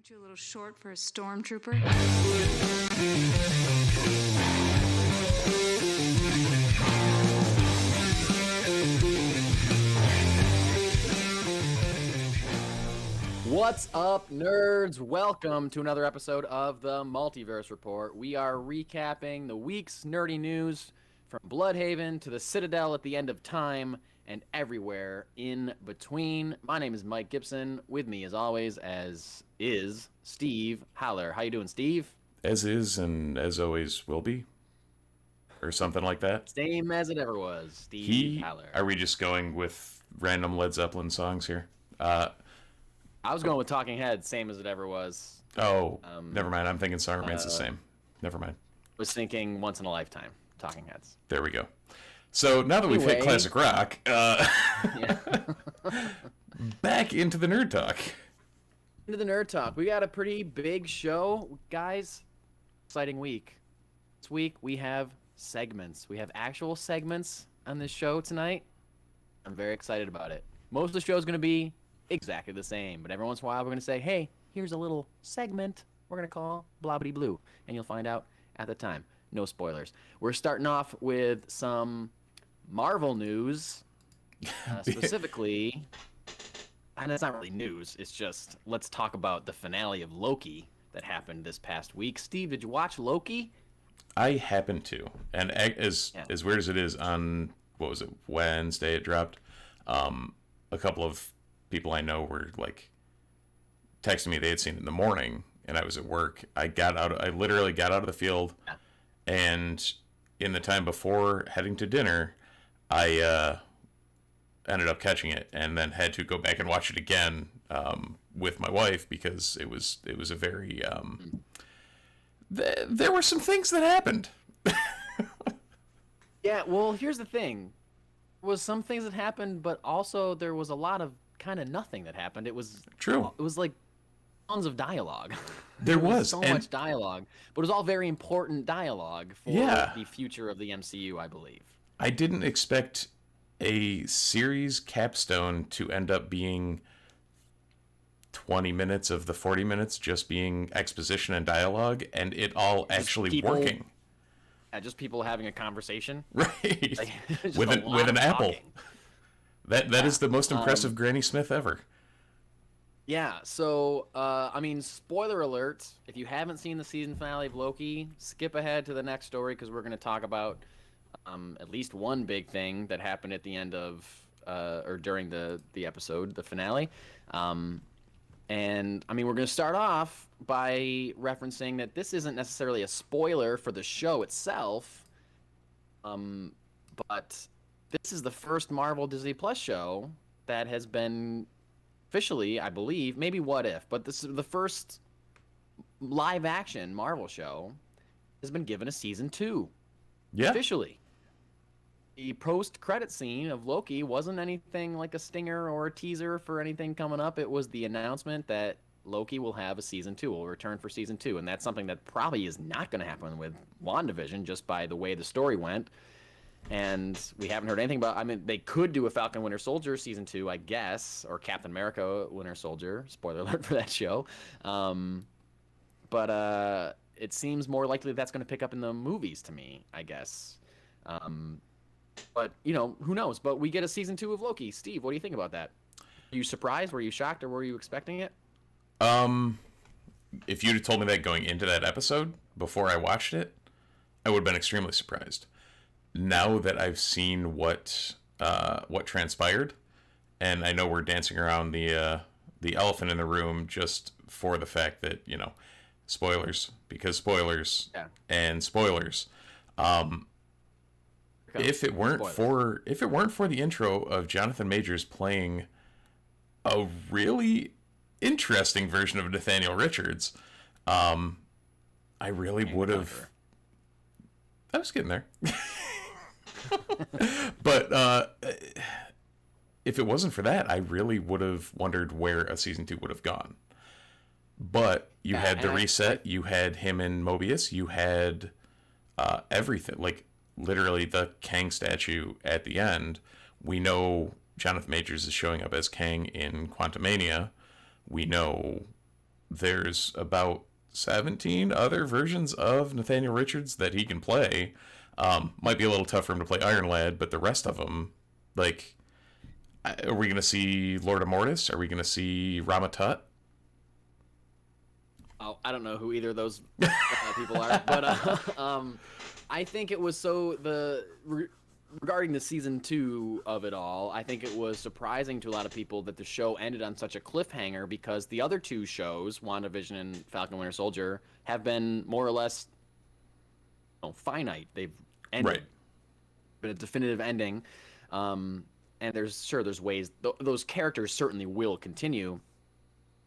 Aren't you a little short for a stormtrooper? What's up, nerds? Welcome to another episode of the Multiverse Report. We are recapping the week's nerdy news from Bloodhaven to the Citadel at the end of time and everywhere in between. My name is Mike Gibson. With me, as always, as is Steve Haller. How you doing, Steve? As is and as always will be. Or something like that. Same as it ever was, Steve Haller. Are we just going with random Led Zeppelin songs here? I was going with Talking Heads, same as it ever was. Oh, never mind. I'm thinking Song Remains the same. Never mind. Was thinking Once in a Lifetime, Talking Heads. There we go. So now that we've hit classic rock, back into the nerd talk. Into the nerd talk. We got a pretty big show, guys. Exciting week. This week we have segments. We have actual segments on this show tonight. I'm very excited about it. Most of the show is going to be exactly the same, but every once in a while we're going to say, hey, here's a little segment we're going to call Blobbity Blue, and you'll find out at the time. No spoilers. We're starting off with some Marvel news, specifically, and it's not really news, it's just let's talk about the finale of Loki that happened this past week. Steve, did you watch Loki? I happened to, and as weird as it is, on, what was it, Wednesday it dropped, a couple of people I know were like texting me they had seen it in the morning, and I was at work. I literally got out of the field, and in the time before heading to dinner, I ended up catching it, and then had to go back and watch it again with my wife, because it was a very there were some things that happened. Yeah, well, here's the thing. There was some things that happened, but also there was a lot of kind of nothing that happened. It was true. It was like tons of dialogue. There was so much dialogue, but it was all very important dialogue for the future of the MCU, I believe. I didn't expect a series capstone to end up being 20 minutes of the 40 minutes just being exposition and dialogue, and it all actually working. Yeah, just people having a conversation. Right. Like, with an apple. That is the most impressive Granny Smith ever. Yeah, so, I mean, spoiler alert, if you haven't seen the season finale of Loki, skip ahead to the next story, because we're going to talk about at least one big thing that happened at the end of, or during the episode, the finale. And, I mean, we're going to start off by referencing that this isn't necessarily a spoiler for the show itself, but this is the first Marvel Disney Plus show that has been officially, I believe, maybe What If, but this is the first live-action Marvel show has been given a season 2. Yeah. Officially. The post-credit scene of Loki wasn't anything like a stinger or a teaser for anything coming up. It was the announcement that Loki will have a season 2, will return for season 2, and that's something that probably is not going to happen with WandaVision, just by the way the story went. And we haven't heard anything about. I mean, they could do a Falcon Winter Soldier season 2, I guess, or Captain America Winter Soldier. Spoiler alert for that show. But it seems more likely that's going to pick up in the movies to me, I guess. But you know, who knows? But we get a season 2 of Loki. Steve, what do you think about that? Are you surprised? Were you shocked, or were you expecting it? If you'd have told me that going into that episode before I watched it, I would have been extremely surprised. Now that I've seen what transpired, and I know we're dancing around the elephant in the room just for the fact that, you know, spoilers, because spoilers and spoilers. If it weren't for the intro of Jonathan Majors playing a really interesting version of Nathaniel Richards, I really would have. I was getting there. But if it wasn't for that, I really would have wondered where a season 2 would have gone. But you had the reset, you had him in Mobius, you had everything, like literally the Kang statue at the end. We know Jonathan Majors is showing up as Kang in Quantumania. We know there's about 17 other versions of Nathaniel Richards that he can play. Might be a little tough for him to play Iron Lad, but the rest of them, like, are we going to see Lord of Mortis? Are we going to see Rama Tut? Oh, I don't know who either of those people are, but I think it was regarding the season 2 of it all, I think it was surprising to a lot of people that the show ended on such a cliffhanger, because the other 2 shows, WandaVision and Falcon Winter Soldier, have been more or less finite. They've ended. Right. Been a definitive ending. And there's ways those characters certainly will continue,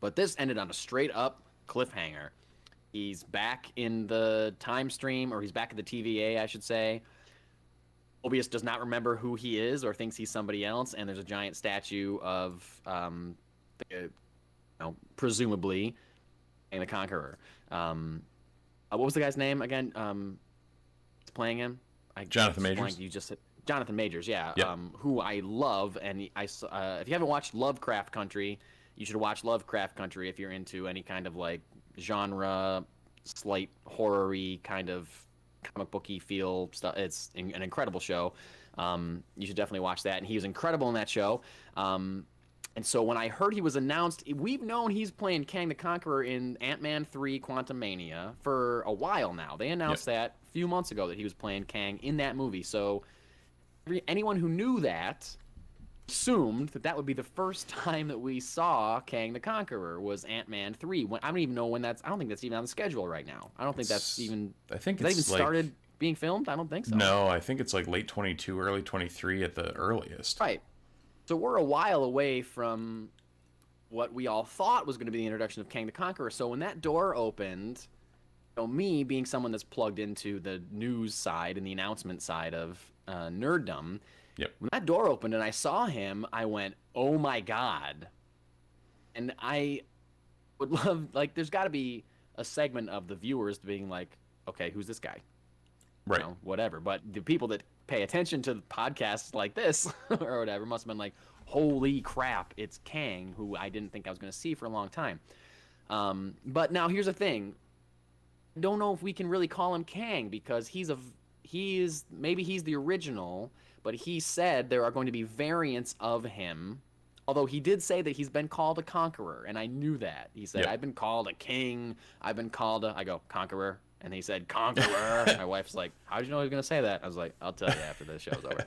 but this ended on a straight up cliffhanger. He's back in the time stream, or he's back at the TVA, I should say. Mobius does not remember who he is or thinks he's somebody else, and there's a giant statue of, presumably, Kang the Conqueror. What was the guy's name again? Playing him? Jonathan Majors. You just said Jonathan Majors, yeah. Yep. Who I love, and if you haven't watched Lovecraft Country, you should watch Lovecraft Country if you're into any kind of like genre, slight horror-y kind of comic booky feel stuff. It's an incredible show. You should definitely watch that, and he was incredible in that show. And so when I heard he was announced, we've known he's playing Kang the Conqueror in Ant-Man 3 Quantumania for a while now. They announced that a few months ago that he was playing Kang in that movie. So anyone who knew that assumed that that would be the first time that we saw Kang the Conqueror was Ant-Man 3. I don't even know when that's... I don't think that's even on the schedule right now. I don't think that's even... I think it's even started being filmed? I don't think so. No, I think it's like late 22, early 23 at the earliest. Right. So we're a while away from what we all thought was going to be the introduction of Kang the Conqueror. So when that door opened, me being someone that's plugged into the news side and the announcement side of nerddom, yep. When that door opened and I saw him, I went, oh my God. And I would love, like, there's got to be a segment of the viewers being like, okay, who's this guy? Right. Whatever. But the people that pay attention to podcasts like this or whatever must have been like, holy crap, it's Kang, who I didn't think I was going to see for a long time. But now here's the thing. I don't know if we can really call him Kang, because maybe he's the original, but he said there are going to be variants of him. Although he did say that he's been called a conqueror, and I knew that. He said, I've been called a king, I've been called I go, conqueror. And he said, conqueror. My wife's like, how did you know he was going to say that? I was like, I'll tell you after the show's over.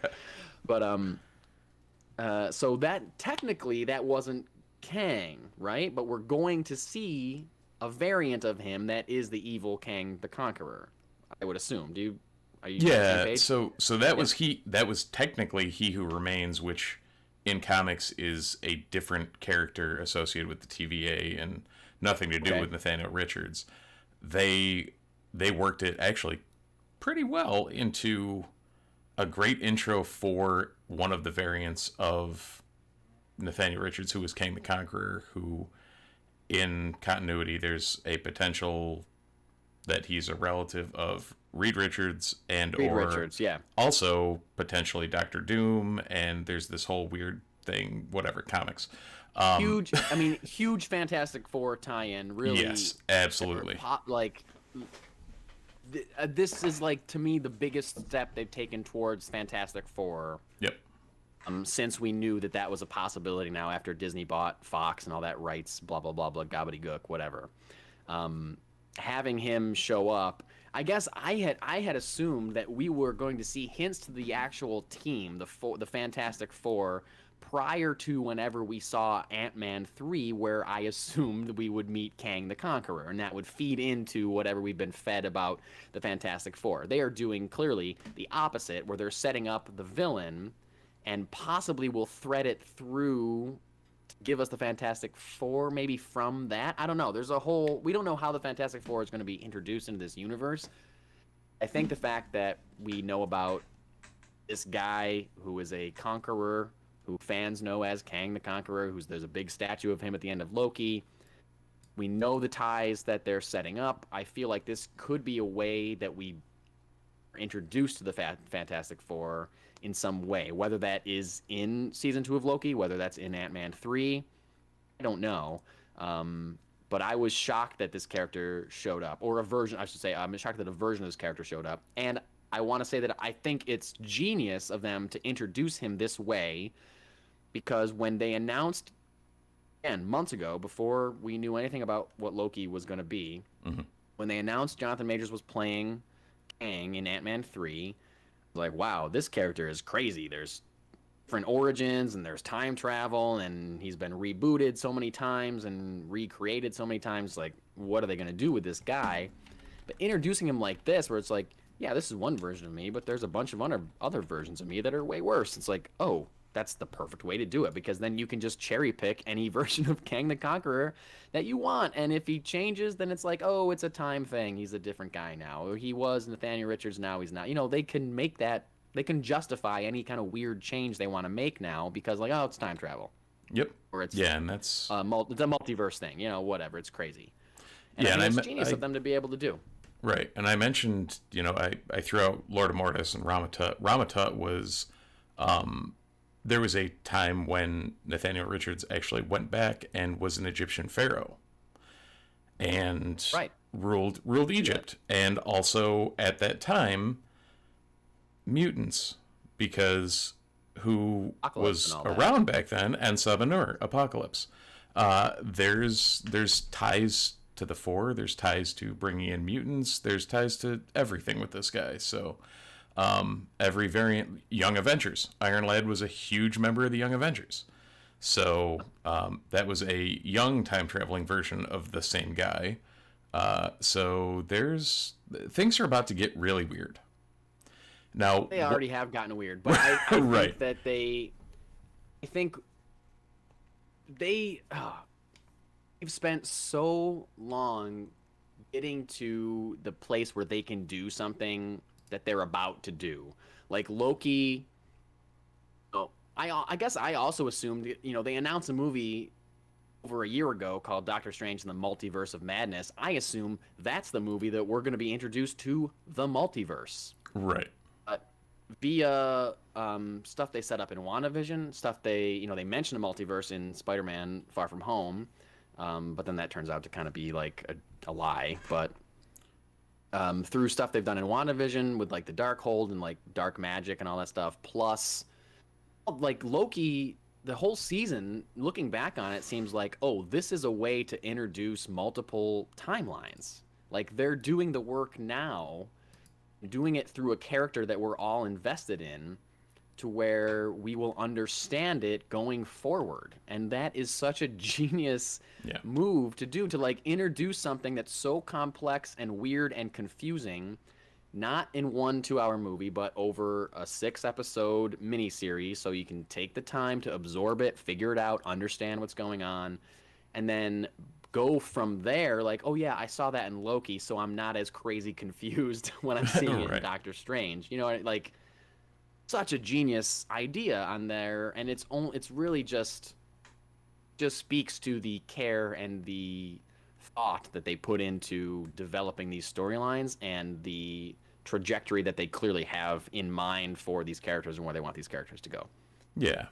But, so that, technically, that wasn't Kang, right? But we're going to see a variant of him that is the evil Kang the Conqueror, I would assume. Are you yeah, so that was that was technically He Who Remains, which in comics is a different character associated with the TVA and nothing to do with Nathaniel Richards. They worked it actually pretty well into a great intro for one of the variants of Nathaniel Richards, who was Kang the Conqueror, who in continuity there's a potential that he's a relative of Reed Richards also potentially Doctor Doom, and there's this whole weird thing, whatever, comics. Huge Fantastic Four tie-in, really. Yes, absolutely. This is, like, to me, the biggest step they've taken towards Fantastic Four. Yep. Since we knew that was a possibility now after Disney bought Fox and all that rights, blah, blah, blah, blah, gobbledygook, whatever. Having him show up, I guess I had assumed that we were going to see hints to the actual team, the Fantastic Four, prior to whenever we saw Ant-Man 3, where I assumed we would meet Kang the Conqueror, and that would feed into whatever we've been fed about the Fantastic Four. They are doing clearly the opposite, where they're setting up the villain and possibly will thread it through to give us the Fantastic Four, maybe from that. I don't know. We don't know how the Fantastic Four is going to be introduced into this universe. I think the fact that we know about this guy who is a conqueror, who fans know as Kang the Conqueror, there's a big statue of him at the end of Loki. We know the ties that they're setting up. I feel like this could be a way that we are introduced to the Fantastic Four in some way, whether that is in Season 2 of Loki, whether that's in Ant-Man 3. I don't know. but I was shocked that this character showed up, or a version, I should say. I'm shocked that a version of this character showed up. And I want to say that I think it's genius of them to introduce him this way, because when they announced, again, months ago, before we knew anything about what Loki was going to be, when they announced Jonathan Majors was playing Kang in Ant-Man 3, like, wow, this character is crazy. There's different origins, and there's time travel, and he's been rebooted so many times and recreated so many times. Like, what are they going to do with this guy? But introducing him like this, where it's like, yeah, this is one version of me, but there's a bunch of other versions of me that are way worse. It's like, oh, that's the perfect way to do it, because then you can just cherry pick any version of Kang the Conqueror that you want. And if he changes, then it's like, oh, it's a time thing. He's a different guy now. Or he was Nathaniel Richards, now he's not. You know, they can make that, they can justify any kind of weird change they want to make now, because like, oh, it's time travel. Yep. Or it's and that's it's a multiverse thing. You know, whatever. It's crazy. And yeah, I think it's genius of them to be able to do. Right. And I mentioned, you know, I threw out Lord of Mortis and Ramatut. Ramatut was there was a time when Nathaniel Richards actually went back and was an Egyptian pharaoh and ruled Egypt. And also at that time, mutants, because who Apocalypse was around back then, and Sabanur, Apocalypse. There's ties to the Four, there's ties to bringing in mutants, there's ties to everything with this guy. So every variant, Young Avengers, Iron Lad was a huge member of the Young Avengers. So that was a young time-traveling version of the same guy. So things are about to get really weird. Now they already have gotten weird, but I think that they've spent so long getting to the place where they can do something that they're about to do. Like Loki, I guess I also assumed, you know, they announced a movie over a year ago called Doctor Strange and the Multiverse of Madness. I assume that's the movie that we're going to be introduced to the multiverse. Right. Via stuff they set up in WandaVision, stuff they mentioned a multiverse in Spider-Man Far From Home, but then that turns out to kind of be like a lie. But through stuff they've done in WandaVision with like the Darkhold and like dark magic and all that stuff, plus like Loki, the whole season, looking back on it, seems like, oh, this is a way to introduce multiple timelines. Like they're doing the work now, doing it through a character that we're all invested in, to where we will understand it going forward. And that is such a genius move to do, to like introduce something that's so complex and weird and confusing, not in 1 2-hour movie, but over a 6-episode miniseries, so you can take the time to absorb it, figure it out, understand what's going on, and then go from there. Like, oh yeah, I saw that in Loki, so I'm not as crazy confused when I'm seeing it in Doctor Strange. You know, like, such a genius idea on there, and it's really just speaks to the care and the thought that they put into developing these storylines and the trajectory that they clearly have in mind for these characters and where they want these characters to go. Yeah,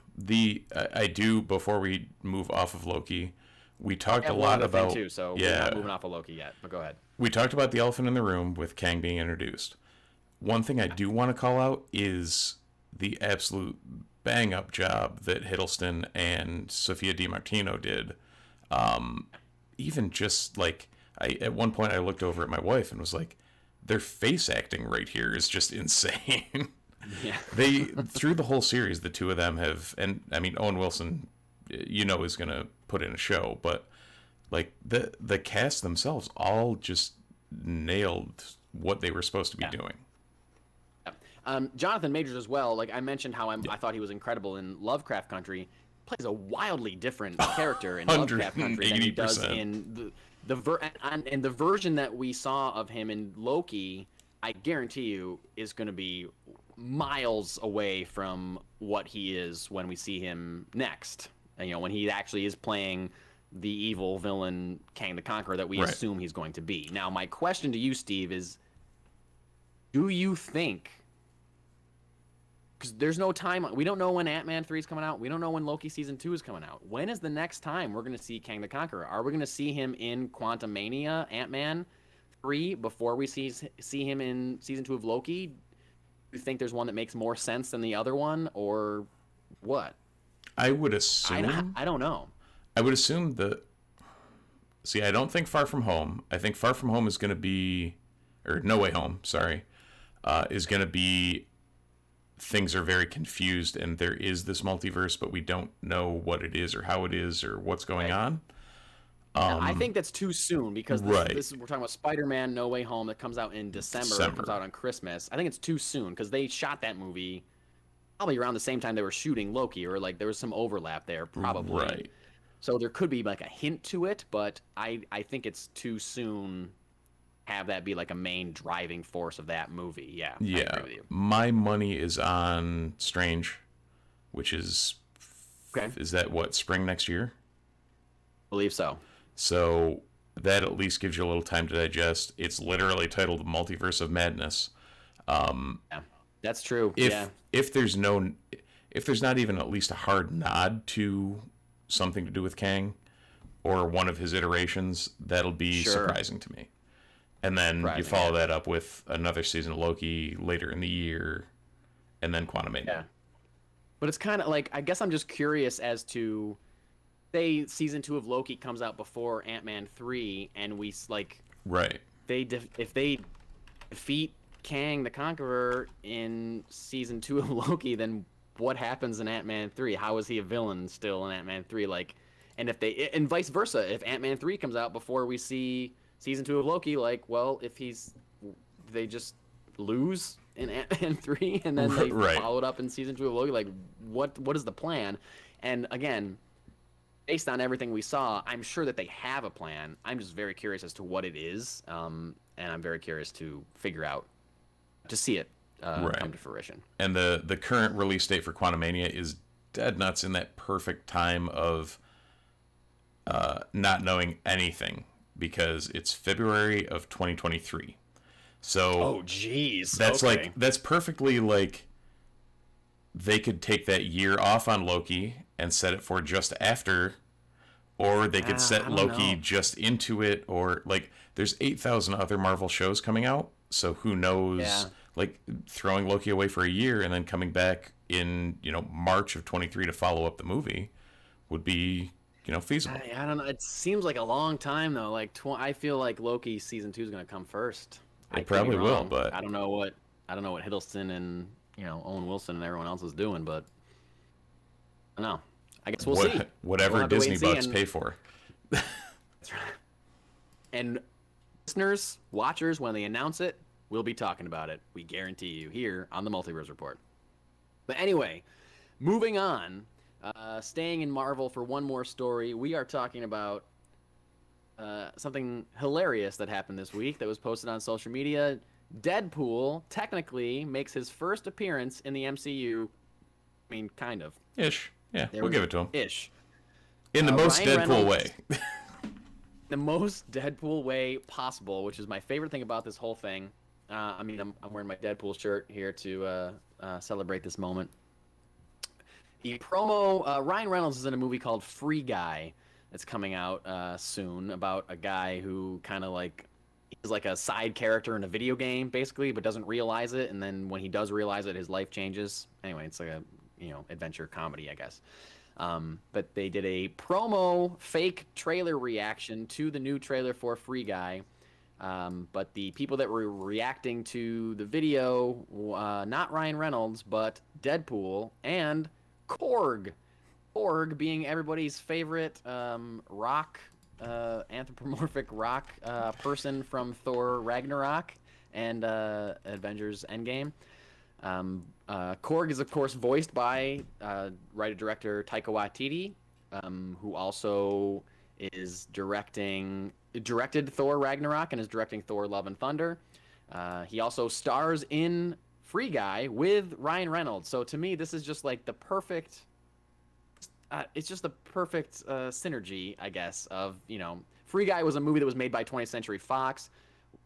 I do. Before we move off of Loki, we talked a lot about too, so we're not moving off of Loki yet. But go ahead. We talked about the elephant in the room with Kang being introduced. One thing I do want to call out is the absolute bang-up job that Hiddleston and Sofia DiMartino did. Even just like, at one point I looked over at my wife and was like, their face acting right here is just insane. Yeah. They, through the whole series, the two of them have, and I mean, Owen Wilson, you know, is going to put in a show, but like the cast themselves all just nailed what they were supposed to be doing. Jonathan Majors as well. Like I mentioned, how I thought he was incredible in Lovecraft Country. Plays a wildly different character in Lovecraft Country than he does in the version that we saw of him in Loki. I guarantee you is going to be miles away from what he is when we see him next. You know, when he actually is playing the evil villain Kang the Conqueror that we assume he's going to be. Now, my question to you, Steve, is: do you think because there's no time. We don't know when Ant-Man 3 is coming out. We don't know when Loki season 2 is coming out. When is the next time we're gonna see Kang the Conqueror? Are we gonna see him in Quantumania Ant-Man 3 before we see him in season 2 of Loki? Do you think there's one that makes more sense than the other one, or what? I would assume. I don't know. I would assume that. See, I don't think Far From Home. I think Far From Home is going to be, or No Way Home, sorry, is going to be. Things are very confused, and there is this multiverse, but we don't know what it is or how it is or what's going on. I think that's too we're talking about Spider-Man No Way Home that comes out in December. It comes out on Christmas. I think it's too soon because they shot that movie probably around the same time they were shooting Loki, or like there was some overlap there probably. Right. So there could be like a hint to it, but I think it's too soon. Have that be like a main driving force of that movie. Yeah. I agree with you. My money is on Strange, which is is that what, spring next year? I believe so. So that at least gives you a little time to digest. It's literally titled Multiverse of Madness. Yeah, that's true. If there's not even at least a hard nod to something to do with Kang or one of his iterations, that'll be surprising to me. And then you follow that up with another season of Loki later in the year, and then Quantumania. Yeah. But it's kind of like, I guess I'm just curious as to, say season 2 of Loki comes out before Ant-Man 3, and we like, if they defeat Kang the Conqueror in season 2 of Loki, then what happens in Ant-Man 3? How is he a villain still in Ant-Man 3? Like, and and vice versa, if Ant-Man 3 comes out before we see season 2 of Loki, like, well, if they just lose in Ant-Man 3 and then they follow it up in season 2 of Loki, like, what is the plan? And again, based on everything we saw, I'm sure that they have a plan. I'm just very curious as to what it is, and I'm very curious to figure out, to see it come to fruition. And the current release date for Quantumania is dead nuts in that perfect time of not knowing anything, because it's February of 2023. So that's perfectly like they could take that year off on Loki and set it for just after, or they could set Loki just into it, or like there's 8,000 other Marvel shows coming out, so who knows, like throwing Loki away for a year and then coming back in, March of 23 to follow up the movie would be feasible. I don't know. It seems like a long time though. Like I feel like Loki season 2 is going to come first. It probably will, but I don't know what Hiddleston and Owen Wilson and everyone else is doing, but I don't know. I guess we'll see. Whatever Disney bucks pay for. That's right. And listeners, watchers, when they announce it, we'll be talking about it. We guarantee you here on the Multiverse Report. But anyway, moving on. Staying in Marvel for one more story, we are talking about something hilarious that happened this week that was posted on social media. Deadpool technically makes his first appearance in the MCU. I mean, kind of. Ish. Yeah, we'll give it to him. Ish. In the most Ryan Deadpool way. The most Deadpool way possible, which is my favorite thing about this whole thing. I'm wearing my Deadpool shirt here to celebrate this moment. The promo, Ryan Reynolds is in a movie called Free Guy that's coming out soon, about a guy who kind of like, he's like a side character in a video game, basically, but doesn't realize it, and then when he does realize it, his life changes. Anyway, it's like a, adventure comedy, I guess. But they did a promo fake trailer reaction to the new trailer for Free Guy. But the people that were reacting to the video, not Ryan Reynolds, but Deadpool and Korg. Korg being everybody's favorite rock, anthropomorphic rock person from Thor Ragnarok and Avengers Endgame. Korg is, of course, voiced by writer-director Taika Waititi, who also is directed Thor Ragnarok and is directing Thor Love and Thunder. He also stars in Free Guy with Ryan Reynolds. So to me, this is just like the perfect... it's just the perfect synergy, I guess, of, Free Guy was a movie that was made by 20th Century Fox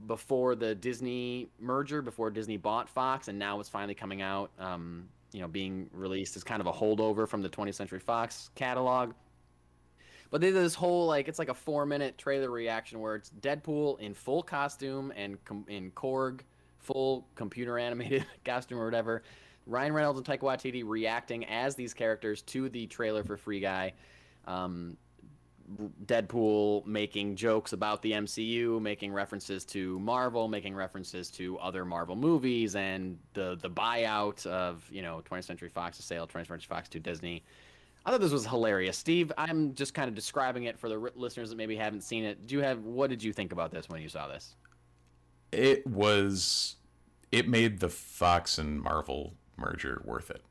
before the Disney merger, before Disney bought Fox, and now it's finally coming out being released as kind of a holdover from the 20th Century Fox catalog. But they did this whole, like, it's like a 4-minute trailer reaction where it's Deadpool in full costume and in Korg, full computer animated costume or whatever. Ryan Reynolds and Taika Waititi reacting as these characters to the trailer for Free Guy. Deadpool making jokes about the MCU, making references to Marvel, making references to other Marvel movies, and the buyout of 20th Century Fox's sale, 20th Century Fox to Disney. I thought this was hilarious. Steve, I'm just kind of describing it for the listeners that maybe haven't seen it. What did you think about this when you saw this? It made the Fox and Marvel merger worth it.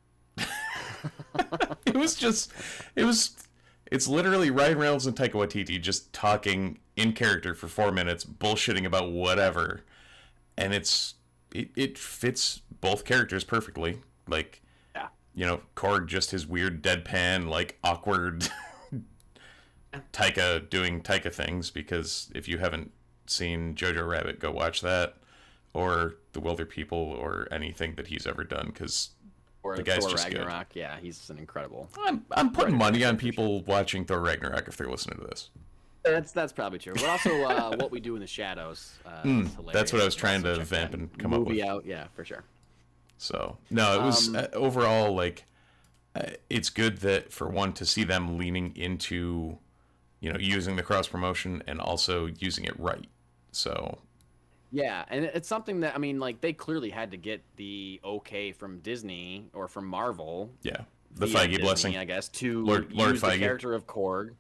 It's literally Ryan Reynolds and Taika Waititi just talking in character for 4 minutes, bullshitting about whatever, and it fits both characters perfectly. Like, Korg just his weird deadpan, like, awkward Taika doing Taika things, because if you haven't seen Jojo Rabbit, go watch that, or The Wilder People, or anything that he's ever done, because the guy's Thor just Ragnarok. good. Yeah, he's an incredible. I'm putting money on people watching Thor Ragnarok if they're listening to this. That's probably true. But also, What We Do in the Shadows. That's what I was trying to vamp and come up with. Movie out, yeah, for sure. So no, it was overall, like, it's good that, for one, to see them leaning into, using the cross promotion and also using it right. So. Yeah, and it's something that, I mean, like, they clearly had to get the okay from Disney or from Marvel. Yeah, the via Feige Disney, blessing, I guess, to Lord use Feige. the character of Korg,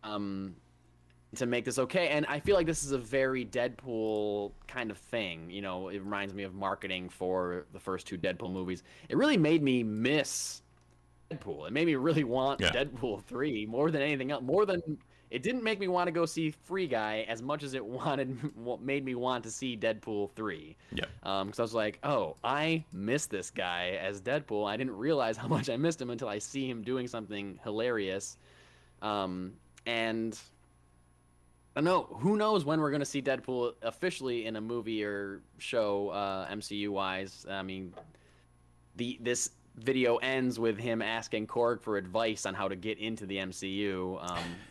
to make this okay. And I feel like this is a very Deadpool kind of thing. It reminds me of marketing for the first 2 Deadpool movies. It really made me miss Deadpool. It made me really want Deadpool 3 more than anything else. It didn't make me want to go see Free Guy as much as it made me want to see Deadpool 3. Yeah. Because I was like, oh, I miss this guy as Deadpool. I didn't realize how much I missed him until I see him doing something hilarious. And I don't know. Who knows when we're going to see Deadpool officially in a movie or show, MCU-wise. I mean, this video ends with him asking Korg for advice on how to get into the MCU,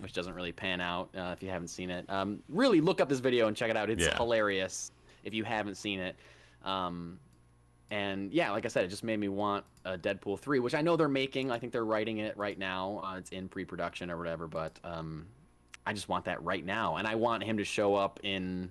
which doesn't really pan out if you haven't seen it. Really look up this video and check it out. It's hilarious if you haven't seen it. And yeah, like I said, it just made me want a Deadpool 3, which I know they're making. I think they're writing it right now. It's in pre-production or whatever, but I just want that right now. And I want him to show up in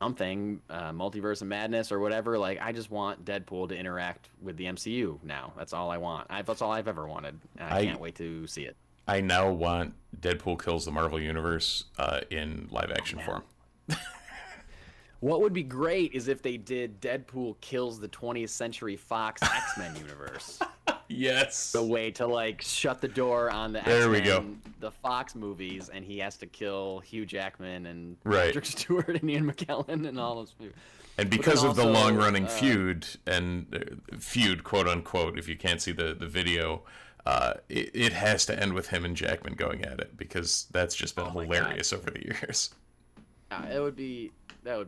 something, Multiverse of Madness or whatever. Like, I just want Deadpool to interact with the MCU now. That's all I want. That's all I've ever wanted. I can't wait to see it. I now want Deadpool kills the Marvel Universe in live action form. What would be great is if they did Deadpool kills the 20th Century Fox X-Men universe. Yes. The way to, like, shut the door on the There X-Men, we go. the Fox movies, and he has to kill Hugh Jackman and Right. Patrick Stewart and Ian McKellen and all those people. And because of the also, long-running feud, and feud, quote-unquote, if you can't see the video, it has to end with him and Jackman going at it, because that's just been hilarious over the years. That would be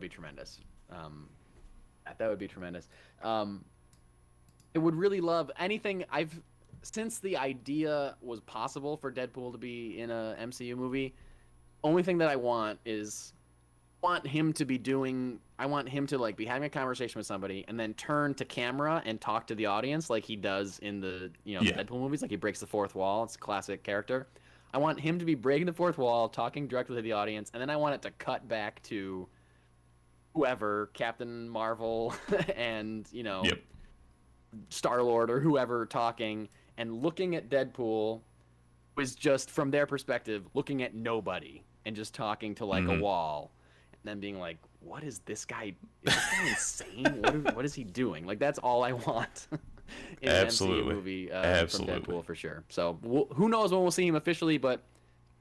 tremendous. That would be tremendous. I would really love anything. Since the idea was possible for Deadpool to be in a MCU movie, only thing that I want is him to like be having a conversation with somebody and then turn to camera and talk to the audience like he does in the the Deadpool movies. Like, he breaks the fourth wall. It's a classic character. I want him to be breaking the fourth wall, talking directly to the audience, and then I want it to cut back to whoever, Captain Marvel and Star-Lord or whoever talking, and looking at Deadpool was just, from their perspective, looking at nobody and just talking to, like, a wall, and then being like, what is this guy? Is this guy insane? What is he doing? Like, that's all I want in an MCU movie from Deadpool, for sure. So who knows when we'll see him officially, but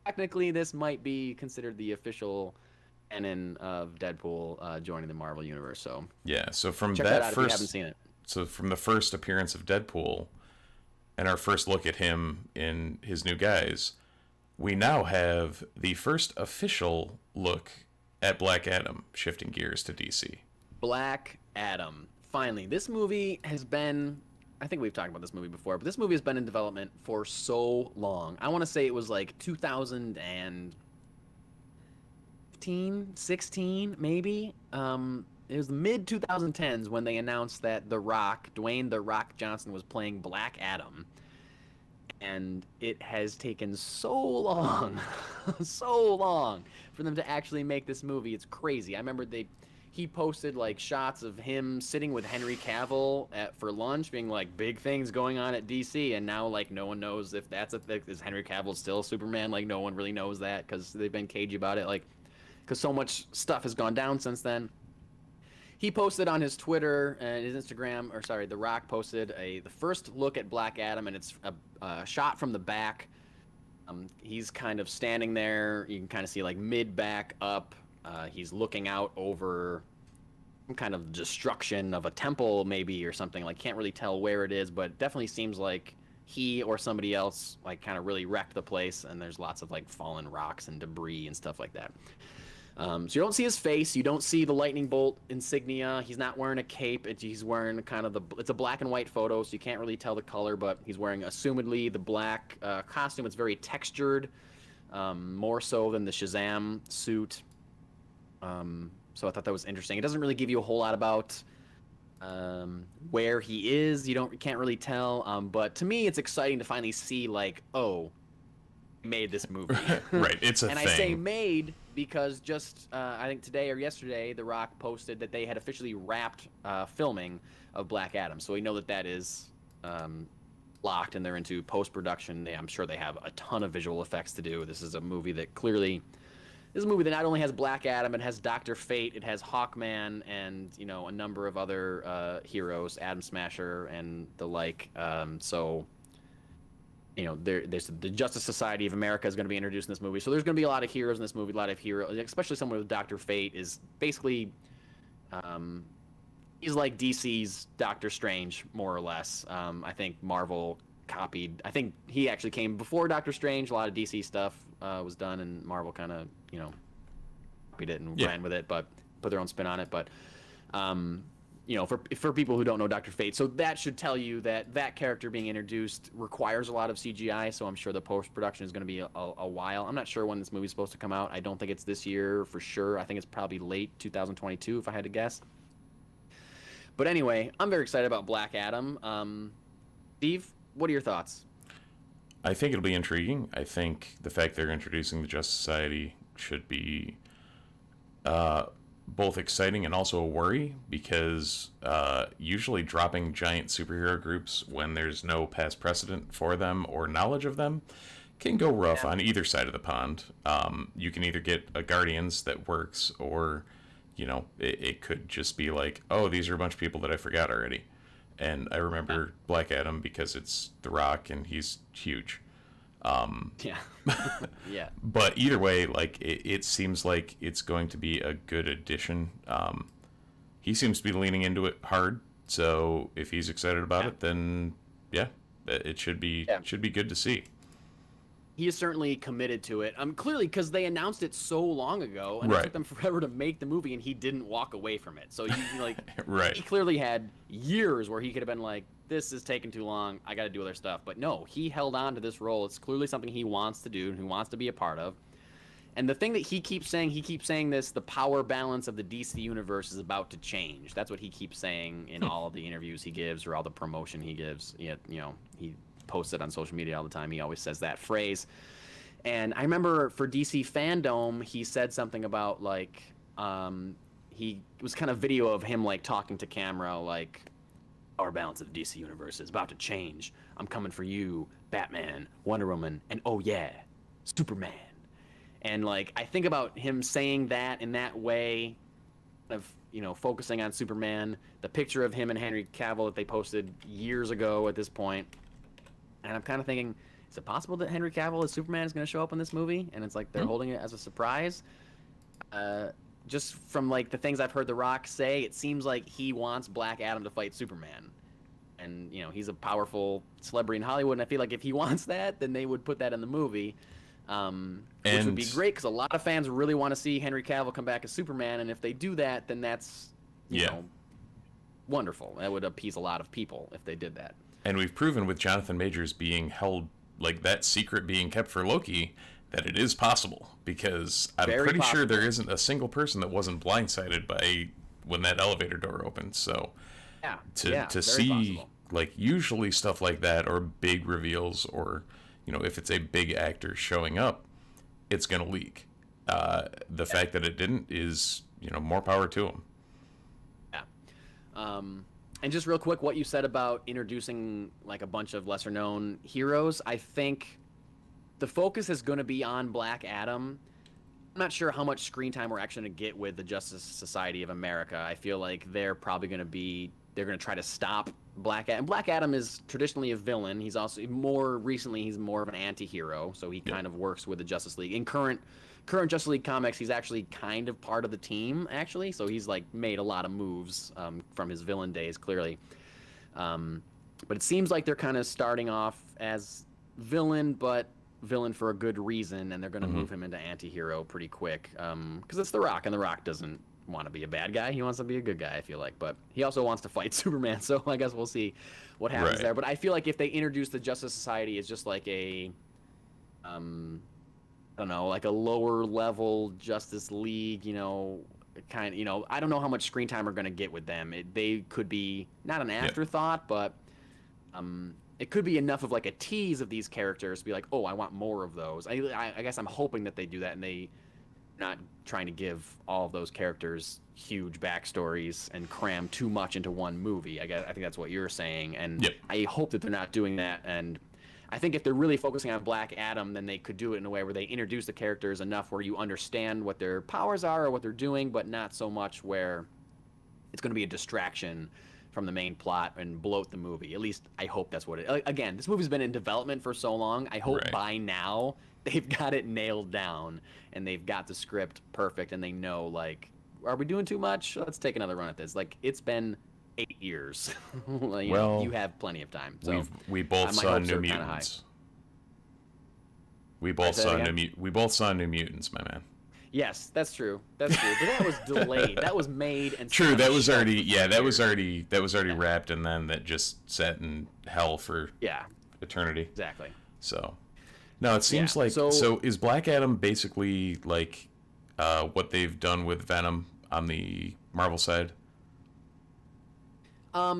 technically this might be considered the official canon of Deadpool joining the Marvel Universe. So yeah, so from check that out if you haven't seen it. So from the first appearance of Deadpool and our first look at him in his new guise, we now have the first official look at Black Adam, shifting gears to DC. Black Adam. Finally, this movie has been I think we've talked about this movie before, but this movie has been in development for so long. I want to say it was like 2015, 16, maybe. It was the mid 2010s when they announced that The Rock, Dwayne The Rock Johnson, was playing Black Adam. And it has taken so long, so long for them to actually make this movie. It's crazy. I remember he posted like shots of him sitting with Henry Cavill for lunch, being like, big things going on at DC, and now like no one knows if that's a thing. Is Henry Cavill still Superman? Like no one really knows that because they've been cagey about it, like because so much stuff has gone down since then. He posted on his Twitter and his Instagram, or sorry, The Rock posted the first look at Black Adam, and it's a shot from the back. He's kind of standing there. You can kind of see like mid-back up. He's looking out over some kind of destruction of a temple maybe or something. Like can't really tell where it is, but it definitely seems like he or somebody else like kind of really wrecked the place, and there's lots of like fallen rocks and debris and stuff like that. So you don't see his face. You don't see the lightning bolt insignia. He's not wearing a cape. He's wearing kind of it's a black and white photo, so you can't really tell the color, but he's wearing assumedly the black costume. It's very textured, more so than the Shazam suit. So I thought that was interesting. It doesn't really give you a whole lot about where he is. You can't really tell. But to me, it's exciting to finally see like, oh, made this movie. Right, it's a and thing. I say made because just I think today or yesterday, The Rock posted that they had officially wrapped filming of Black Adam. So we know that is locked and they're into post-production. I'm sure they have a ton of visual effects to do. This is a movie that not only has Black Adam, it has Dr. Fate, it has Hawkman, and a number of other heroes, Atom Smasher and the like. There's the Justice Society of America is going to be introduced in this movie. So there's going to be a lot of heroes in this movie, especially someone with Dr. Fate is basically, he's like DC's Doctor Strange, more or less. I think Marvel copied, I think he actually came before Doctor Strange. A lot of DC stuff was done, and Marvel kind of, copied it and ran with it, but put their own spin on it. But, for people who don't know Dr. Fate, so that should tell you that character being introduced requires a lot of CGI, so I'm sure the post-production is going to be a while. I'm not sure when this movie's supposed to come out. I don't think it's this year for sure. I think it's probably late 2022 if I had to guess. But anyway, I'm very excited about Black Adam. Steve, what are your thoughts? I think it'll be intriguing. I think the fact they're introducing the Justice Society should be both exciting and also a worry, because usually dropping giant superhero groups when there's no past precedent for them or knowledge of them can go rough on either side of the pond. You can either get a Guardians that works, or it could just be like, oh, these are a bunch of people that I forgot already. And I remember Black Adam because it's The Rock and he's huge. Yeah. But either way, like it seems like it's going to be a good addition. He seems to be leaning into it hard, so if he's excited about it, then it should be good to see. He is certainly committed to it. Clearly, because they announced it so long ago, and it took them forever to make the movie, and he didn't walk away from it. So he clearly had years where he could have been like, this is taking too long, I got to do other stuff. But no, he held on to this role. It's clearly something he wants to do and he wants to be a part of. And the thing that he keeps saying this, the power balance of the DC universe is about to change. That's what he keeps saying in all of the interviews he gives or all the promotion he gives. He posts it on social media all the time. He always says that phrase. And I remember for DC Fandom, he said something about like, it was kind of video of him like talking to camera, like, our balance of the DC universe is about to change. I'm coming for you, Batman, Wonder Woman, and oh yeah, Superman. And like, I think about him saying that in that way, of focusing on Superman, the picture of him and Henry Cavill that they posted years ago at this point, and I'm kind of thinking, is it possible that Henry Cavill as Superman is going to show up in this movie? And it's like they're holding it as a surprise. Just from like the things I've heard The Rock say, it seems like he wants Black Adam to fight Superman. And, he's a powerful celebrity in Hollywood, and I feel like if he wants that, then they would put that in the movie. Which would be great, because a lot of fans really want to see Henry Cavill come back as Superman, and if they do that, then that's, wonderful. That would appease a lot of people if they did that. And we've proven with Jonathan Majors being held, like that secret being kept for Loki, that it is possible. Because I'm pretty sure there isn't a single person that wasn't blindsided by when that elevator door opened. So to see possible. Like usually stuff like that or big reveals or, you know, if it's a big actor showing up, it's going to leak. The fact that it didn't is, you know, more power to him. Yeah. And just real quick, what you said about introducing like a bunch of lesser known heroes, I think the focus is going to be on Black Adam. I'm not sure how much screen time we're actually going to get with the Justice Society of America. I feel like they're probably going to try to stop Black Adam. Black Adam is traditionally a villain. He's also more recently he's more of an anti-hero, so he kind of works with the Justice League. In current Justice League comics, he's actually kind of part of the team, actually. So he's like made a lot of moves from his villain days, clearly. But it seems like they're kind of starting off as villain, but villain for a good reason, and they're going to move him into anti-hero pretty quick. Because it's The Rock, and The Rock doesn't want to be a bad guy. He wants to be a good guy, I feel like. But he also wants to fight Superman, so I guess we'll see what happens there. But I feel like if they introduce the Justice Society as just like a I don't know, like a lower level Justice League, you know, kind of, you know, I don't know how much screen time we're going to get with them. They could be not an afterthought, but it could be enough of like a tease of these characters to be like, oh, I want more of those. I guess I'm hoping that they do that and they not trying to give all of those characters huge backstories and cram too much into one movie. I think that's what you're saying, and I hope that they're not doing that. And I think if they're really focusing on Black Adam, then they could do it in a way where they introduce the characters enough where you understand what their powers are or what they're doing, but not so much where it's going to be a distraction from the main plot and bloat the movie. At least I hope that's what it. Again, this movie's been in development for so long. I hope by now they've got it nailed down and they've got the script perfect and they know, like, are we doing too much? Let's take another run at this. Like, it's been 8 years. You have plenty of time. So we both saw New Mutants. We both saw New Mutants, my man. Yes, that's true. That's true. But that was delayed. That was made and true. That was already that was already wrapped, and then that just sat in hell for eternity. Exactly. So, no, it seems like so. Is Black Adam basically like what they've done with Venom on the Marvel side?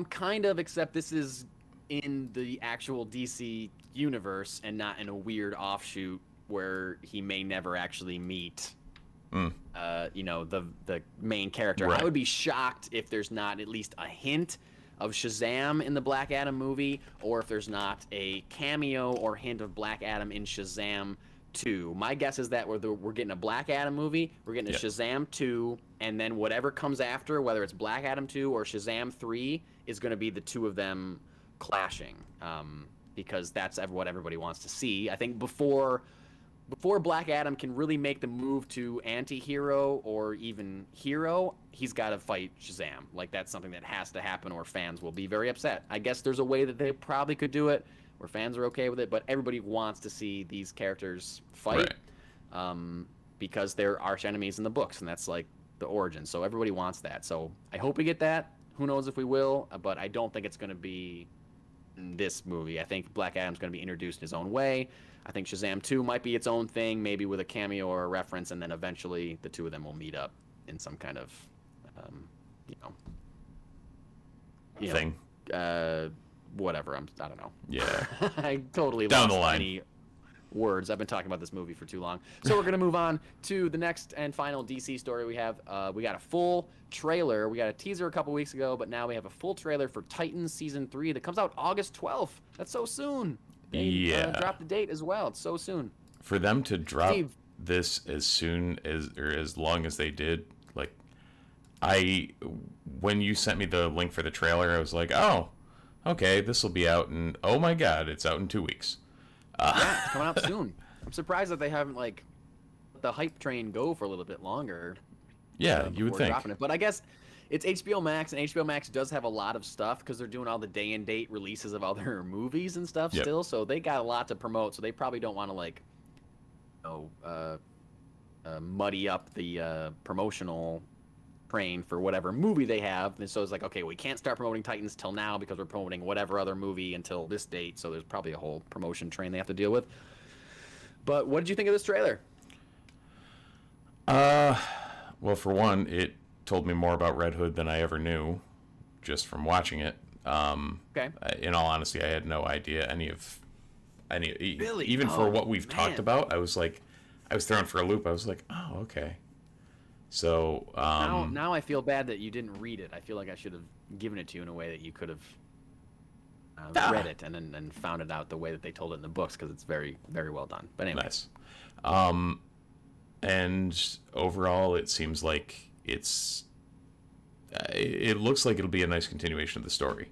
Kind of, except this is in the actual DC universe and not in a weird offshoot where he may never actually meet you know, the main character. I would be shocked if there's not at least a hint of Shazam in the Black Adam movie, or if there's not a cameo or hint of Black Adam in Shazam 2. My guess is that we're getting a Black Adam movie, we're getting a Shazam 2, and then whatever comes after, whether it's Black Adam 2 or Shazam 3, is going to be the two of them clashing, because that's what everybody wants to see. I think before Black Adam can really make the move to anti-hero or even hero, he's got to fight Shazam. Like, that's something that has to happen or fans will be very upset. I guess there's a way that they probably could do it where fans are okay with it, but everybody wants to see these characters fight because they're arch enemies in the books, and that's like the origin. So everybody wants that. So I hope we get that. Who knows if we will, but I don't think it's going to be in this movie. I think Black Adam's going to be introduced in his own way. I think Shazam 2 might be its own thing, maybe with a cameo or a reference, and then eventually the two of them will meet up in some kind of, thing. Whatever. I don't know. Yeah. I totally down lost the line. Any words. I've been talking about this movie for too long. So we're going to move on to the next and final DC story we have. We got a full trailer. We got a teaser a couple weeks ago, but now we have a full trailer for Titans Season 3 that comes out August 12th. That's so soon. They dropped the date as well. It's so soon. For them to drop this as soon as, or as long as they did, like, when you sent me the link for the trailer, I was like, oh, okay, this will be out in, oh my god, it's out in 2 weeks. Yeah, it's coming out soon. I'm surprised that they haven't, like, let the hype train go for a little bit longer. Yeah, you would think. Dropping it. But I guess it's HBO Max, and HBO Max does have a lot of stuff because they're doing all the day and date releases of other movies and stuff still. So they got a lot to promote. So they probably don't want to, like, muddy up the promotional train for whatever movie they have. And so it's like, okay, we can't start promoting Titans till now because we're promoting whatever other movie until this date. So there's probably a whole promotion train they have to deal with. But what did you think of this trailer? Well, for one, it told me more about Red Hood than I ever knew, just from watching it. Okay. In all honesty, I had no idea any Really? even for what we've man. talked about. I was thrown for a loop. I was like, oh, okay. So now I feel bad that you didn't read it. I feel like I should have given it to you in a way that you could have read it and then found it out the way that they told it in the books, because it's very, very well done. But anyway. Nice. And overall, it seems like it looks like it'll be a nice continuation of the story.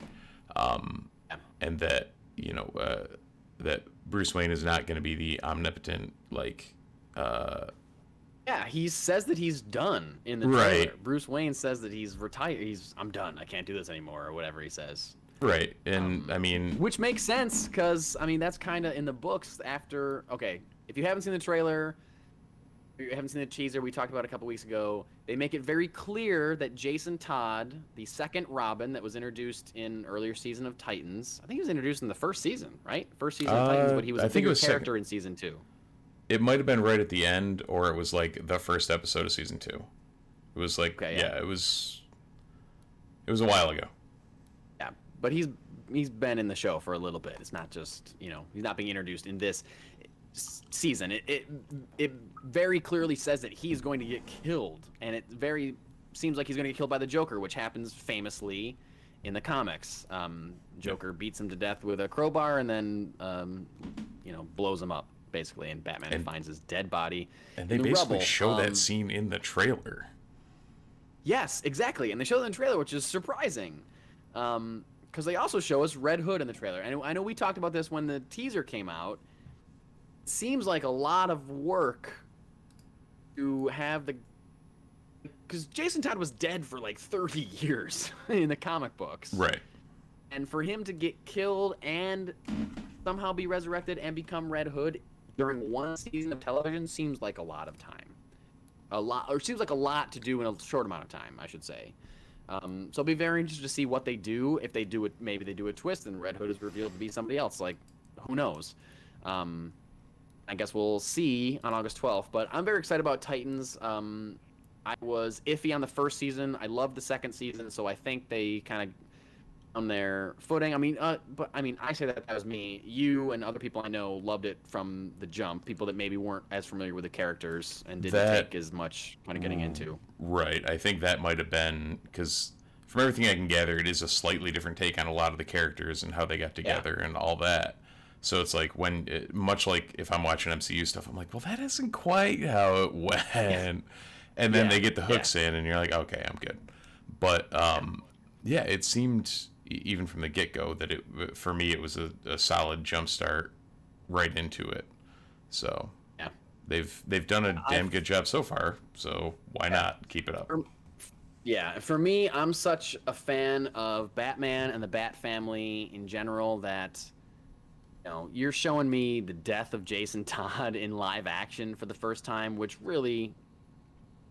And that, that Bruce Wayne is not going to be the omnipotent, Yeah, he says that he's done in the trailer. Right. Bruce Wayne says that he's retired. I'm done. I can't do this anymore, or whatever he says. Right. And Which makes sense, because that's kind of in the books after. Okay, if you haven't seen the trailer, if you haven't seen the teaser we talked about a couple weeks ago, they make it very clear that Jason Todd, the second Robin that was introduced in earlier season of Titans, I think he was introduced in the first season, right? First season of Titans, but he was a bigger character in season 2. It might have been right at the end, or it was like the first episode of season 2. It was like, it was a while ago. Yeah, but he's been in the show for a little bit. It's not just, he's not being introduced in this season. It very clearly says that he's going to get killed, and it very seems like he's going to get killed by the Joker, which happens famously in the comics. Joker beats him to death with a crowbar and then blows him up, basically, and Batman finds his dead body. And they basically show that scene in the trailer. Yes, exactly, and they show that in the trailer, which is surprising, because they also show us Red Hood in the trailer. And I know we talked about this when the teaser came out. It seems like a lot of work to have because Jason Todd was dead for like 30 years in the comic books. Right. And for him to get killed and somehow be resurrected and become Red Hood during one season of television seems like a lot of time. Seems like a lot to do in a short amount of time, I should say. So I'll be very interested to see what they do. If they do it, maybe they do a twist and Red Hood is revealed to be somebody else. Like, who knows? I guess we'll see on August 12th. But I'm very excited about Titans. I was iffy on the first season. I loved the second season, so I think they kind of on their footing. I say that was me. You and other people I know loved it from the jump. People that maybe weren't as familiar with the characters and didn't take as much kind of getting into. Right. I think that might have been because from everything I can gather, it is a slightly different take on a lot of the characters and how they got together and all that. So it's like much like if I'm watching MCU stuff, I'm like, well, that isn't quite how it went. Yeah. And then they get the hooks in and you're like, okay, I'm good. But it seemed even from the get-go that for me it was a solid jump start right into it. So they've done a damn good job so far, so why not keep it up? For me, I'm such a fan of Batman and the Bat family in general that you're showing me the death of Jason Todd in live action for the first time, which really,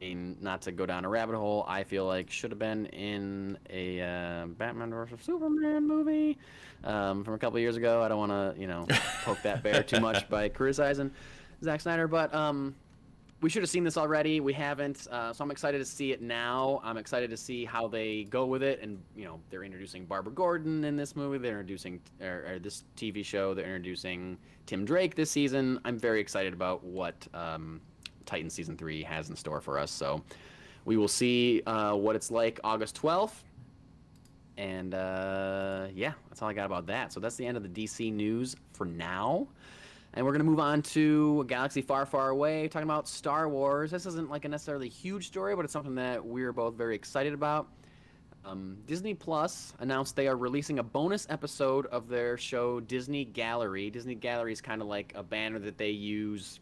not to go down a rabbit hole, I feel like should have been in a Batman vs. Superman movie from a couple years ago. I don't want to, poke that bear too much by criticizing Zack Snyder, but we should have seen this already. We haven't, so I'm excited to see it now. I'm excited to see how they go with it, and they're introducing Barbara Gordon in this movie. They're introducing or this TV show. They're introducing Tim Drake this season. I'm very excited about what Titan Season 3 has in store for us. So we will see what it's like August 12th. And that's all I got about that. So that's the end of the DC news for now. And we're going to move on to a galaxy far, far away, talking about Star Wars. This isn't like a necessarily huge story, but it's something that we're both very excited about. Disney Plus announced they are releasing a bonus episode of their show Disney Gallery. Disney Gallery is kind of like a banner that they use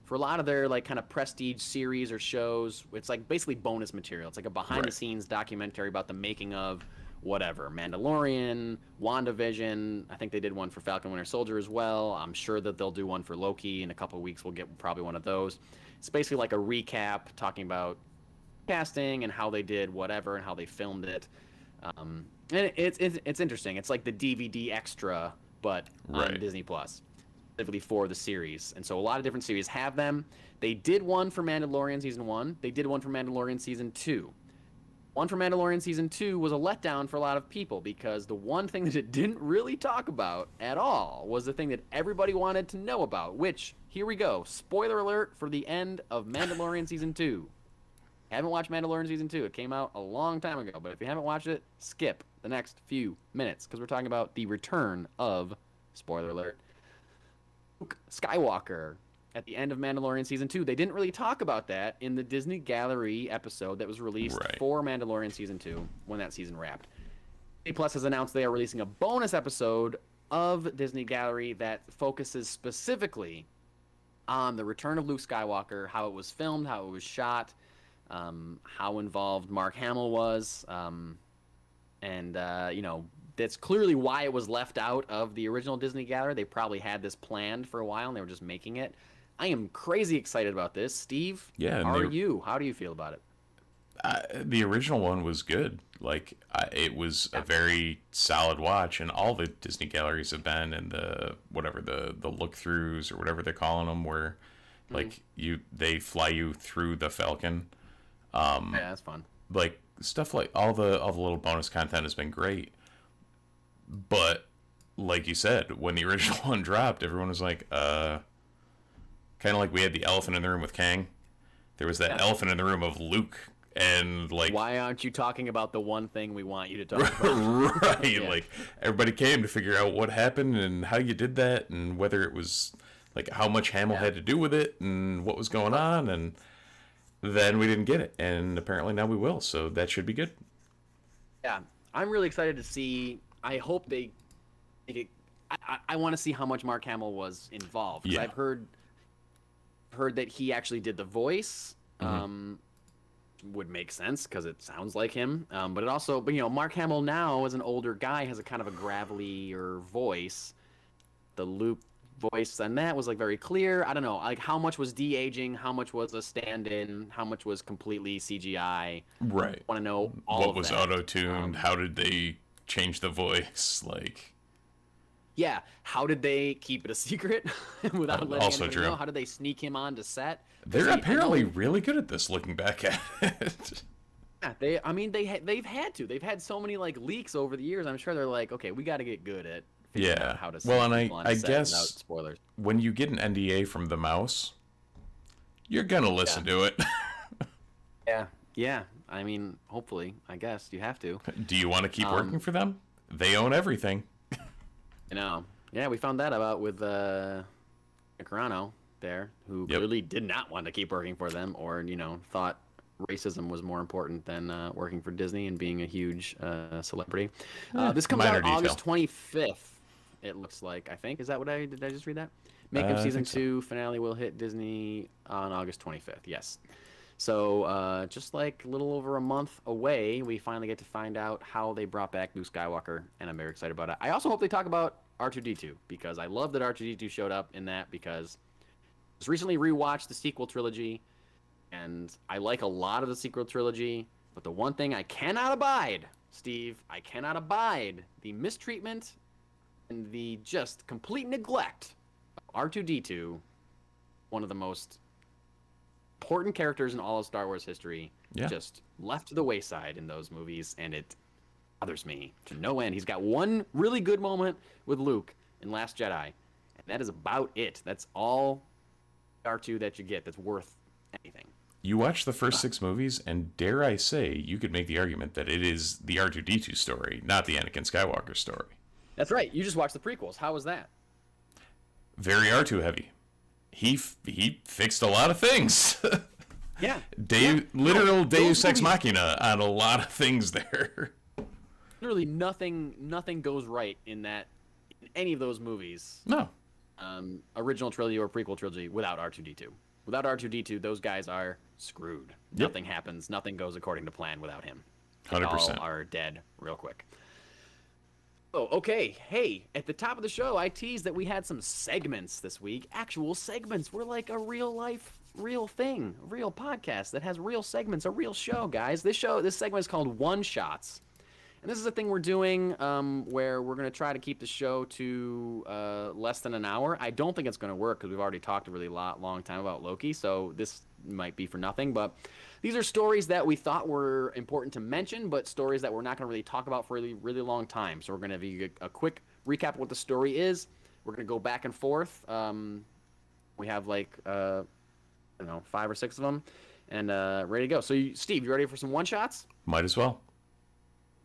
for a lot of their like kind of prestige series or shows. It's like basically bonus material. It's like a behind-the-scenes documentary about the making of whatever, Mandalorian, WandaVision. I think they did one for Falcon Winter Soldier as well. I'm sure that they'll do one for Loki in a couple of weeks. We'll get probably one of those. It's basically like a recap talking about casting and how they did whatever and how they filmed it. And it's interesting. It's like the DVD extra, but on Disney Plus, specifically for the series. And so a lot of different series have them. They did one for Mandalorian season 1. They did one for Mandalorian season 2. One for Mandalorian season 2 was a letdown for a lot of people because the one thing that it didn't really talk about at all was the thing that everybody wanted to know about, which, here we go, spoiler alert for the end of Mandalorian season 2. Haven't watched Mandalorian season 2. It came out a long time ago, but if you haven't watched it, skip the next few minutes because we're talking about the return of, spoiler alert, Luke Skywalker at the end of Mandalorian season 2. They didn't really talk about that in the Disney Gallery episode that was released for Mandalorian season 2 when that season wrapped. Disney Plus has announced they are releasing a bonus episode of Disney Gallery that focuses specifically on the return of Luke Skywalker, how it was filmed, how it was shot, how involved Mark Hamill was, and that's clearly why it was left out of the original Disney Gallery. They probably had this planned for a while and they were just making it. I am crazy excited about this. Steve, how are you? How do you feel about it? The original one was good. It was a very solid watch, and all the Disney galleries have been, and the look-throughs or whatever they're calling them, where they fly you through the Falcon. Yeah, that's fun. Stuff like all the little bonus content has been great, but like you said, when the original one dropped, everyone was like, kind of like we had the elephant in the room with Kang. There was that elephant in the room of Luke, and why aren't you talking about the one thing we want you to talk about? Right, yeah. Everybody came to figure out what happened and how you did that, and whether it was how much Hamill had to do with it, and what was going on, and then we didn't get it, and apparently now we will, so that should be good. Yeah, I'm really excited to see. I hope they I want to see how much Mark Hamill was involved, because I've heard that he actually did the voice. Would make sense because it sounds like him, but Mark Hamill now, as an older guy, has a kind of a gravelier voice. The Luke voice and that was very clear. I don't know, how much was de-aging, how much was a stand-in, how much was completely CGI. Right. Want to know all what of was that. auto-tuned, how did they change the voice, Yeah, how did they keep it a secret without letting also anybody know? How did they sneak him onto set? They're apparently really good at this, looking back at it. Yeah, they've had to. They've had so many leaks over the years. I'm sure they're okay, we got to get good at figuring out how to sneak people on set guess without spoilers. When you get an NDA from the mouse, you're gonna listen to it. Yeah. I mean, hopefully, I guess you have to. Do you want to keep working for them? They own everything. Yeah, we found that out with Carano there, who clearly did not want to keep working for them, or thought racism was more important than working for Disney and being a huge celebrity. This comes out August 25th. It looks like. I think did I just read that? Makeup season 2 finale will hit Disney on August 25th. Yes. So just a little over a month away, we finally get to find out how they brought back Luke Skywalker, and I'm very excited about it. I also hope they talk about R2-D2, because I love that R2-D2 showed up in that, because I just recently rewatched the sequel trilogy, and I like a lot of the sequel trilogy, but the one thing I cannot abide, Steve, I cannot abide the mistreatment and the just complete neglect of R2-D2, one of the most important characters in all of Star Wars history, just left to the wayside in those movies, and it bothers me to no end. He's got one really good moment with Luke in Last Jedi, and that is about it. That's all R2 that you get that's worth anything. You watch the first 6 movies, and dare I say, you could make the argument that it is the R2-D2 story, not the Anakin Skywalker story. That's right. You just watched the prequels. How was that? Very R2 heavy. He fixed a lot of things. Yeah. Literal Deus Ex Machina on a lot of things there. Literally nothing goes right in any of those movies. No. Original trilogy or prequel trilogy without R2-D2. Without R2-D2, those guys are screwed. Yep. Nothing happens. Nothing goes according to plan without him. 100%. They all are dead real quick. Oh, okay. Hey, at the top of the show, I teased that we had some segments this week. Actual segments. We're like a real-life real thing, a real podcast that has real segments, a real show, guys. This segment is called One Shots. And this is a thing we're doing where we're going to try to keep the show to less than an hour. I don't think it's going to work because we've already talked a really long time about Loki, so this might be for nothing. But these are stories that we thought were important to mention, but stories that we're not going to really talk about for a really, really long time. So we're going to give a quick recap of what the story is. We're going to go back and forth. We have like, I don't know, 5 or 6 of them, and ready to go. So, Steve, you ready for some one-shots? Might as well.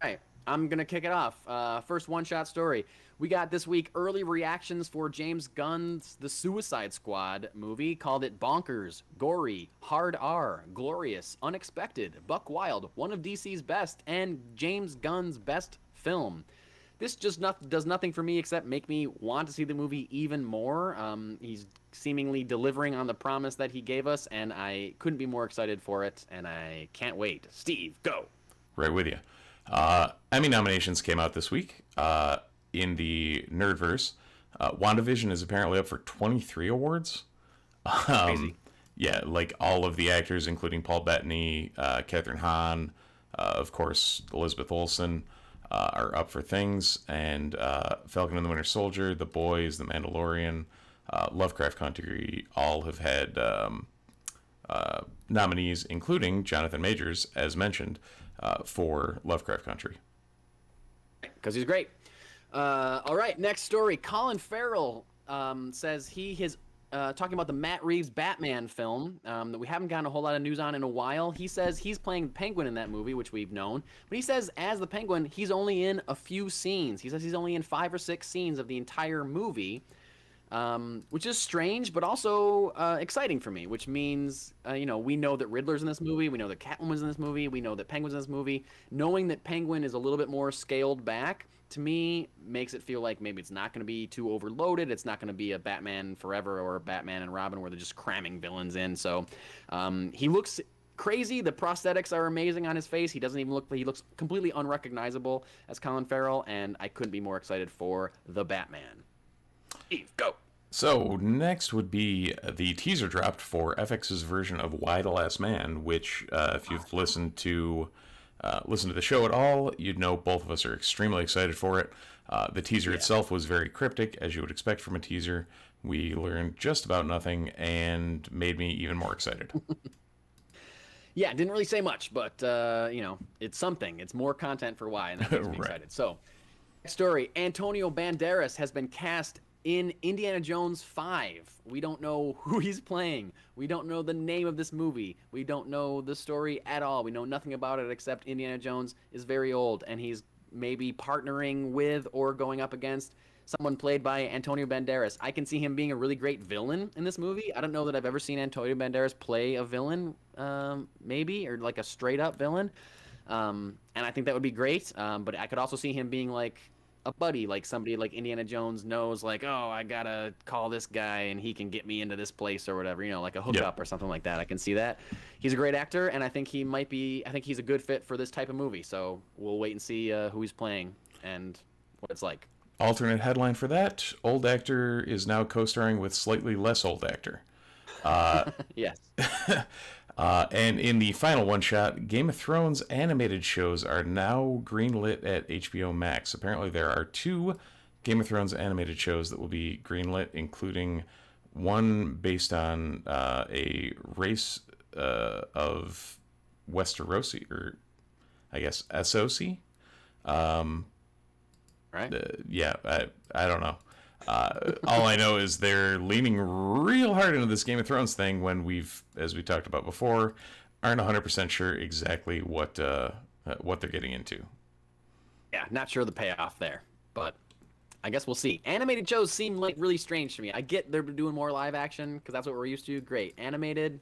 All right, I'm going to kick it off. First one-shot story. We got this week early reactions for James Gunn's The Suicide Squad movie. Called it bonkers, gory, hard R, glorious, unexpected, buck wild, one of DC's best, and James Gunn's best film. This just does nothing for me except make me want to see the movie even more. He's seemingly delivering on the promise that he gave us, and I couldn't be more excited for it, and I can't wait. Steve, go. Right with you. Emmy nominations came out this week. In the Nerdverse, WandaVision is apparently up for 23 awards. Crazy. Yeah, like all of the actors, including Paul Bettany, Kathryn Hahn, of course, Elizabeth Olsen, are up for things. And Falcon and the Winter Soldier, The Boys, The Mandalorian, Lovecraft Country all have had nominees, including Jonathan Majors, as mentioned, for Lovecraft Country. Because he's great. All right, next story. Colin Farrell says he is talking about the Matt Reeves Batman film that we haven't gotten a whole lot of news on in a while. He says he's playing Penguin in that movie, which we've known. But he says as the Penguin, he's only in a few scenes. He says he's only in 5 or 6 scenes of the entire movie, which is strange, but also exciting for me, which means, we know that Riddler's in this movie. We know that Catwoman's in this movie. We know that Penguin's in this movie. Knowing that Penguin is a little bit more scaled back, to me, makes it feel like maybe it's not going to be too overloaded. It's not going to be a Batman Forever or a Batman and Robin where they're just cramming villains in. So he looks crazy. The prosthetics are amazing on his face. He doesn't even he looks completely unrecognizable as Colin Farrell, and I couldn't be more excited for the Batman. Steve, go. So next would be the teaser dropped for FX's version of Why the Last Man, which if you've listened to the show at all, you'd know both of us are extremely excited for it. The teaser itself was very cryptic, as you would expect from a teaser. We learned just about nothing and made me even more excited. Yeah, didn't really say much, but, it's something. It's more content for Why, and that makes me excited. So, next story. Antonio Banderas has been cast in Indiana Jones 5. We don't know who he's playing. We don't know the name of this movie. We don't know the story at all. We know nothing about it except Indiana Jones is very old, and he's maybe partnering with or going up against someone played by Antonio Banderas. I can see him being a really great villain in this movie. I don't know that I've ever seen Antonio Banderas play a villain, maybe, or like a straight-up villain. And I think that would be great. But I could also see him being like a buddy, like somebody like Indiana Jones knows, like, oh, I gotta call this guy and he can get me into this place or whatever, like a hookup or something like that. I can see that. He's a great actor, and I think he's a good fit for this type of movie. So we'll wait and see who he's playing and what it's like. Alternate headline for that: old actor is now co-starring with slightly less old actor. Yes. And in the final one shot, Game of Thrones animated shows are now greenlit at HBO Max. Apparently there are 2 Game of Thrones animated shows that will be greenlit, including one based on a race of Westerosi, or I guess Essosi. Right. I don't know. All I know is they're leaning real hard into this Game of Thrones thing when as we talked about before, aren't 100% sure exactly what they're getting into. Yeah, not sure the payoff there, but I guess we'll see. Animated shows seem like really strange to me. I get they're doing more live action because that's what we're used to. Great. Animated,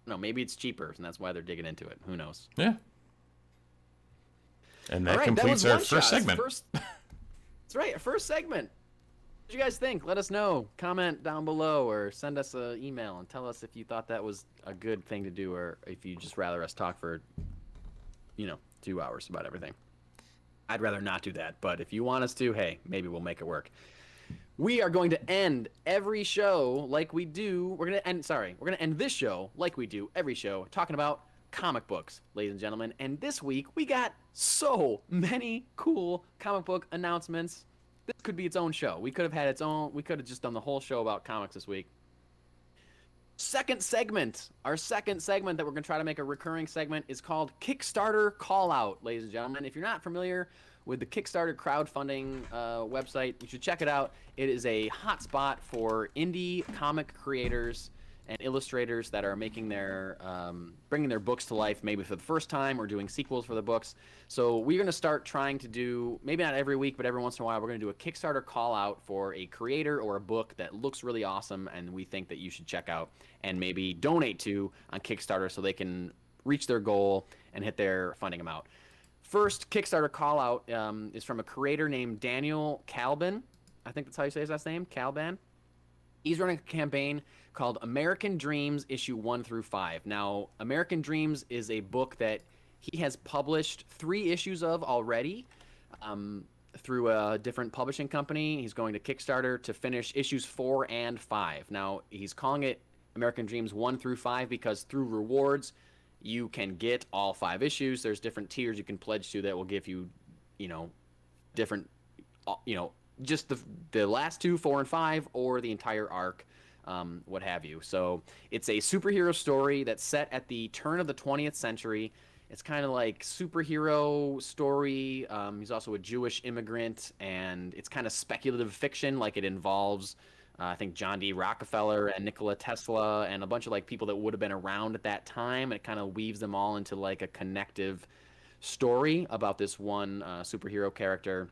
no, maybe it's cheaper, and that's why they're digging into it. Who knows? Yeah. And that completes our first segment. That's right, our first segment. What did you guys think? Let us know. Comment down below or send us an email and tell us if you thought that was a good thing to do or if you just rather us talk for, 2 hours about everything. I'd rather not do that, but if you want us to, hey, maybe we'll make it work. We are going to end every show like we do. We're going to end this show like we do every show, talking about comic books, ladies and gentlemen. And this week, we got so many cool comic book announcements. This could be its own show. We could have just done the whole show about comics this week. Our second segment that we're going to try to make a recurring segment is called Kickstarter Call Out, ladies and gentlemen. If you're not familiar with the Kickstarter crowdfunding website, you should check it out. It is a hotspot for indie comic creators and illustrators that are making bringing their books to life, maybe for the first time, or doing sequels for the books. So we're going to start trying to do, maybe not every week, but every once in a while, we're going to do a Kickstarter call out for a creator or a book that looks really awesome and we think that you should check out and maybe donate to on Kickstarter so they can reach their goal and hit their funding amount. First Kickstarter call out is from a creator named Daniel Calban. I think that's how you say his last name, Calban. He's running a campaign called American Dreams issue 1 through 5. Now, American Dreams is a book that he has published 3 issues of already through a different publishing company. He's going to Kickstarter to finish issues 4 and 5. Now, he's calling it American Dreams 1 through 5 because through rewards, you can get all 5 issues. There's different tiers you can pledge to that will give you, different, just the last 2, 4 and 5, or the entire arc, what have you. So it's a superhero story that's set at the turn of the 20th century. It's kind of like superhero story. He's also a Jewish immigrant, and it's kind of speculative fiction. Like it involves, I think, John D. Rockefeller and Nikola Tesla and a bunch of like people that would have been around at that time. It kind of weaves them all into like a connective story about this one superhero character.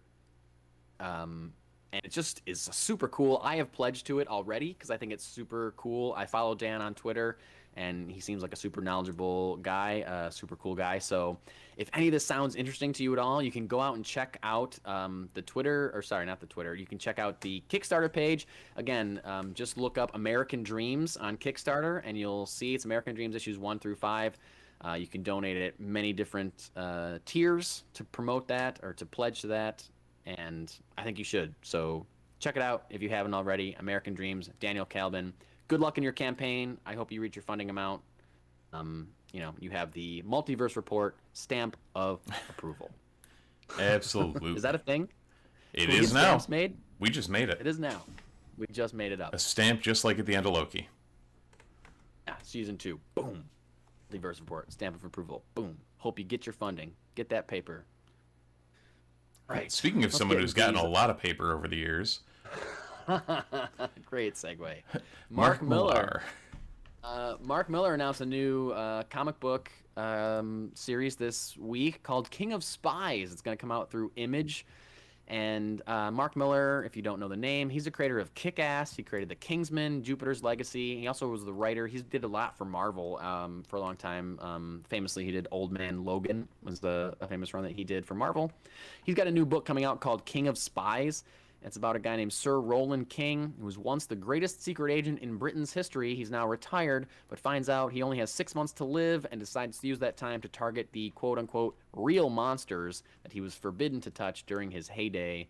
And it just is super cool. I have pledged to it already because I think it's super cool. I follow Dan on Twitter, and he seems like a super knowledgeable guy, super cool guy. So if any of this sounds interesting to you at all, you can go out and check out the Twitter, or sorry, not the Twitter. You can check out the Kickstarter page. Again, just look up American Dreams on Kickstarter, and you'll see it's American Dreams issues 1 through 5. You can donate at many different tiers to promote that or to pledge to that. And I think you should. So check it out if you haven't already. American Dreams, Daniel Calban. Good luck in your campaign. I hope you reach your funding amount. You have the Multiverse Report stamp of approval. Absolutely. Is that a thing? It is now. Stamps made? We just made it. It is now. We just made it up. A stamp just like at the end of Loki. Yeah, season 2. Boom. Multiverse Report, stamp of approval. Boom. Hope you get your funding. Get that paper. Right. Speaking of someone who's gotten a lot of paper over the years. Great segue. Mark Miller. Mark Miller announced a new comic book series this week called King of Spies. It's going to come out through Image. And Mark Miller, if you don't know the name, he's the creator of Kick-Ass. He created The Kingsman, Jupiter's Legacy. He also was the writer. He did a lot for Marvel for a long time. Famously, he did Old Man Logan, was a famous run that he did for Marvel. He's got a new book coming out called King of Spies. It's about a guy named Sir Roland King, who was once the greatest secret agent in Britain's history. He's now retired, but finds out he only has 6 months to live and decides to use that time to target the quote-unquote real monsters that he was forbidden to touch during his heyday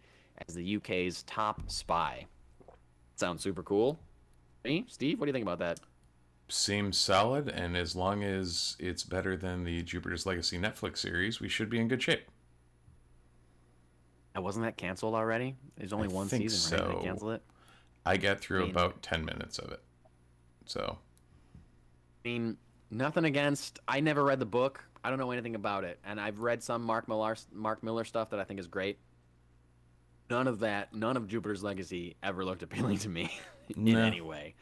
as the UK's top spy. Sounds super cool. Me? Steve, what do you think about that? Seems solid, and as long as it's better than the Jupiter's Legacy Netflix series, we should be in good shape. Wasn't that canceled already? There's only one season, right? They canceled it? I got through about 10 minutes of it. So. I mean, nothing against... I never read the book. I don't know anything about it. And I've read some Mark Miller stuff that I think is great. None of Jupiter's Legacy ever looked appealing to me in any way.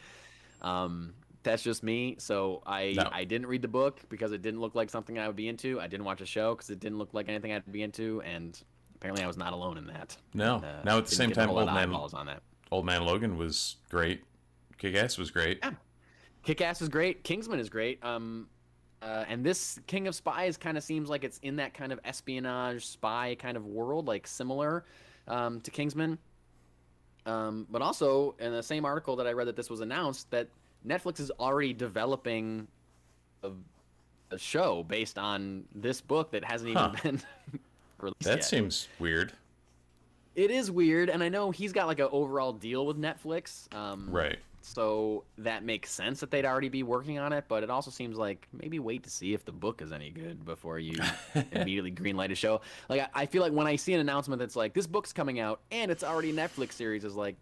That's just me. So I didn't read the book because it didn't look like something I would be into. I didn't watch a show because it didn't look like anything I'd be into. And... apparently, I was not alone in that. No. Now at the same time, Old Man Logan was great. Kick-Ass was great. Yeah. Kick-Ass is great. Kingsman is great. And this King of Spies kind of seems like it's in that kind of espionage spy kind of world, like similar to Kingsman. But also, in the same article that I read that this was announced, that Netflix is already developing a show based on this book that hasn't even been... That seems weird. It is weird, and I know he's got like an overall deal with Netflix. Right. So that makes sense that they'd already be working on it, but it also seems like maybe wait to see if the book is any good before you immediately greenlight a show. Like I feel like when I see an announcement that's like this book's coming out and it's already a Netflix series, is like,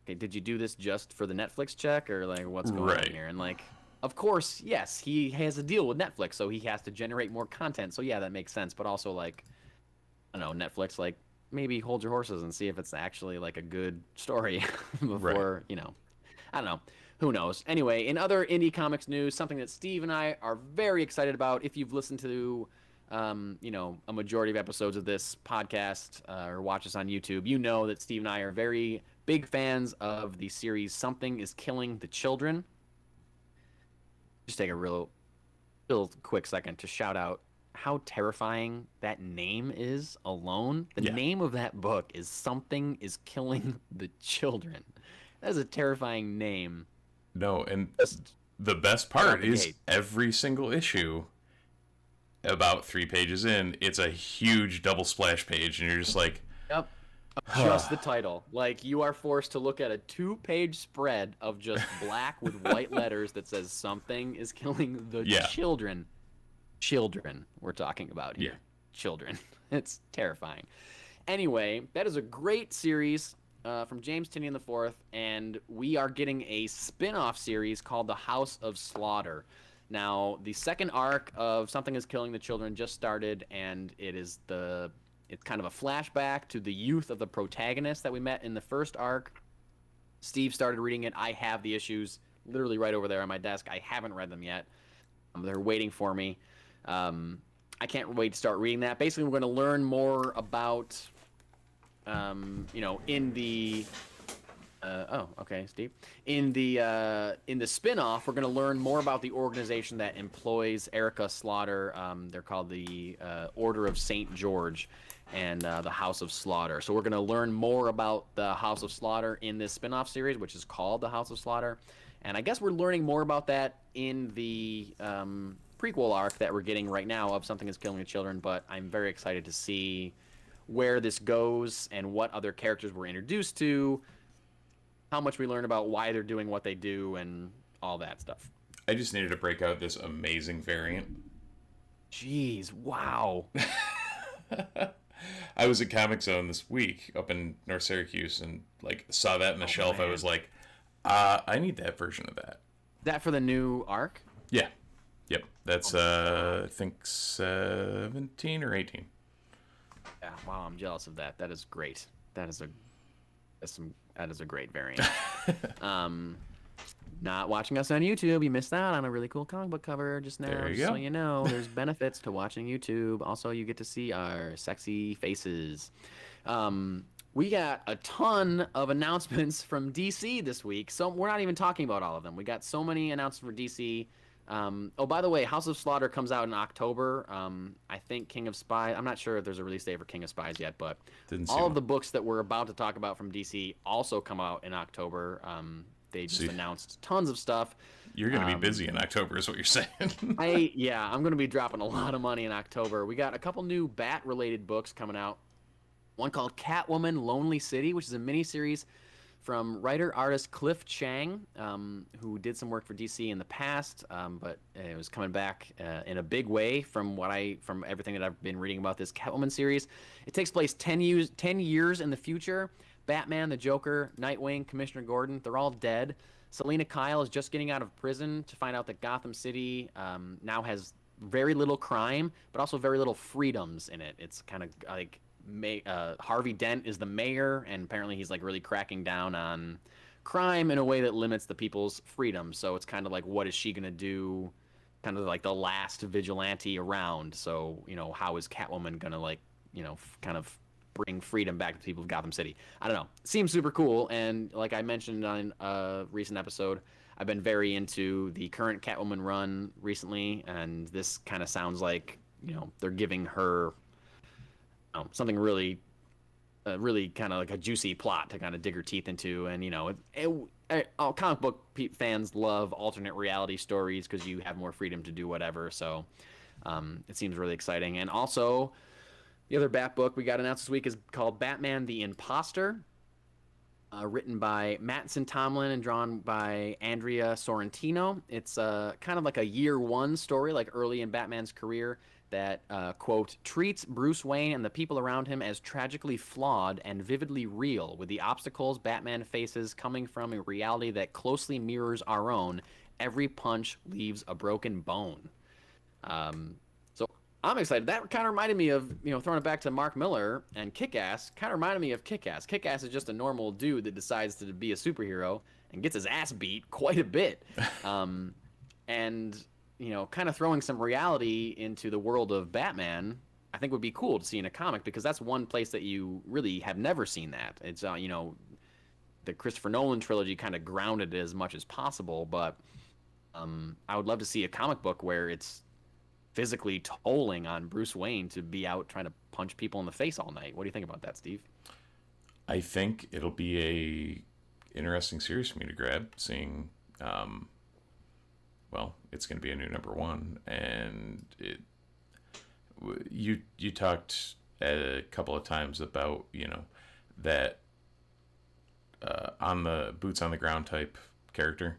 okay, did you do this just for the Netflix check or like what's going on here? And like, of course, yes, he has a deal with Netflix, so he has to generate more content. So yeah, that makes sense. But also like, I don't know, Netflix, like maybe hold your horses and see if it's actually like a good story before I don't know. Who knows? Anyway, in other indie comics news, something that Steve and I are very excited about. If you've listened to, a majority of episodes of this podcast or watch us on YouTube, you know that Steve and I are very big fans of the series Something is Killing the Children. Just take a real quick second to shout out how terrifying that name is alone. The name of that book is Something is Killing the Children. That is a terrifying name. No, and the best part is every single issue, about 3 pages in, it's a huge double splash page, and you're just like... Yep. Just the title. Like, you are forced to look at a 2-page spread of just black with white letters that says Something is Killing the Children. Children we're talking about here. Children. It's terrifying. Anyway, that is a great series. From James Tynion IV, and we are getting a spin-off series called The House of Slaughter. Now, the second arc of Something is Killing the Children just started, and it's kind of a flashback to the youth of the protagonist that we met in the first arc. Steve started reading it. I have the issues literally right over there on my desk. I haven't read them yet. They're waiting for me. I can't wait to start reading that. Basically, we're going to learn more about... in the Steve. In the spin-off, we're going to learn more about the organization that employs Erica Slaughter. They're called the Order of St. George and the House of Slaughter. So we're going to learn more about the House of Slaughter in this spin-off series, which is called the House of Slaughter. And I guess we're learning more about that in the prequel arc that we're getting right now of Something is Killing the Children, but I'm very excited to see where this goes and what other characters we're introduced to, how much we learn about why they're doing what they do, and all that stuff. I just needed to break out this amazing variant. Jeez, wow. I was at Comic Zone this week up in North Syracuse and like saw that in the shelf. Man. I was like, I need that version of that. That for the new arc? Yeah. Yep. That's I think 17 or 18. Yeah, wow, I'm jealous of that. That is great. That is a great variant. Not watching us on YouTube, you missed out on a really cool comic book cover just now. There you go. go. So you know, there's benefits to watching YouTube. Also, you get to see our sexy faces. We got a ton of announcements from DC this week, so we're not even talking about all of them. We got so many announcements for DC. By the way, House of Slaughter comes out in October. I think King of Spies, I'm not sure if there's a release date for King of Spies yet, but all of the books that we're about to talk about from DC also come out in October. They just announced tons of stuff. You're going to be busy in October is what you're saying. I'm going to be dropping a lot of money in October. We got a couple new Bat-related books coming out. One called Catwoman Lonely City, which is a miniseries from writer-artist Cliff Chiang, who did some work for DC in the past, but it was coming back in a big way from everything that I've been reading about this Catwoman series. It takes place 10 years in the future. Batman, the Joker, Nightwing, Commissioner Gordon, they're all dead. Selena Kyle is just getting out of prison to find out that Gotham City now has very little crime, but also very little freedoms in it. It's kind of like... Harvey Dent is the mayor, and apparently he's like really cracking down on crime in a way that limits the people's freedom. So it's kind of like, what is she gonna do? Kind of like the last vigilante around. So how is Catwoman gonna kind of bring freedom back to the people of Gotham City? I don't know. It seems super cool, and like I mentioned on a recent episode, I've been very into the current Catwoman run recently, and this kind of sounds like they're giving her something really kind of like a juicy plot to kind of dig her teeth into. And comic book fans love alternate reality stories because you have more freedom to do whatever. So it seems really exciting. And also The other Bat book we got announced this week is called Batman the Imposter, written by Mattson Tomlin and drawn by Andrea Sorrentino. It's kind of like a year one story, like early in Batman's career, that, quote, treats Bruce Wayne and the people around him as tragically flawed and vividly real, with the obstacles Batman faces coming from a reality that closely mirrors our own. Every punch leaves a broken bone. So I'm excited. That kind of reminded me of, throwing it back to Mark Miller and Kick-Ass, kind of reminded me of Kick-Ass. Kick-Ass is just a normal dude that decides to be a superhero and gets his ass beat quite a bit. And kind of throwing some reality into the world of Batman, I think would be cool to see in a comic, because that's one place that you really have never seen that. It's, the Christopher Nolan trilogy kind of grounded it as much as possible, but I would love to see a comic book where it's physically tolling on Bruce Wayne to be out trying to punch people in the face all night. What do you think about that, Steve? I think it'll be a interesting series for me to grab, seeing well, it's going to be a new #1, and you talked a couple of times about that on the boots on the ground type character,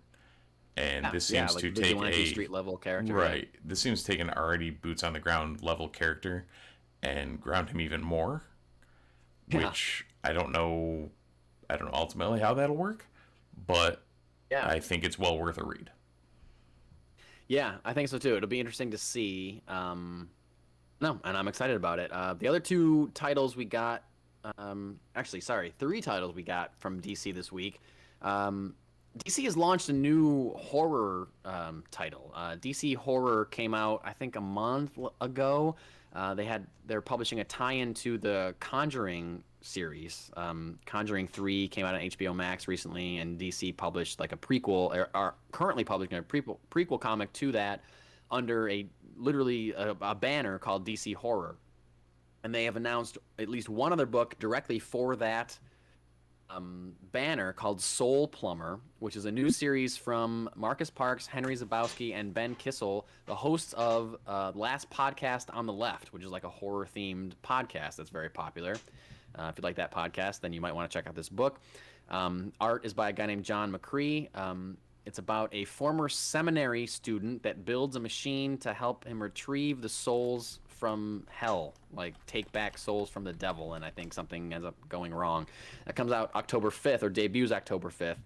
and this seems like to take a street level character, right. This seems to take an already boots on the ground level character and ground him even more, which I don't know ultimately how that'll work, but I think it's well worth a read. Yeah, I think so too. It'll be interesting to see. And I'm excited about it. The other two titles we got, three titles we got from DC this week. DC has launched a new horror title. DC Horror came out, I think, a month ago. They're publishing a tie-in to the Conjuring series. Conjuring 3 came out on HBO Max recently, and DC published like a prequel, or are currently publishing a prequel comic to that under literally a banner called DC Horror. And they have announced at least one other book directly for that banner called Soul Plumber, which is a new series from Marcus Parks, Henry Zabowski, and Ben Kissel, the hosts of Last Podcast on the Left, which is like a horror-themed podcast that's very popular. If you like that podcast, then you might want to check out this book. Art is by a guy named John McCree. It's about a former seminary student that builds a machine to help him retrieve the souls from hell, like take back souls from the devil, and I think something ends up going wrong. That comes out October 5th, or debuts October 5th.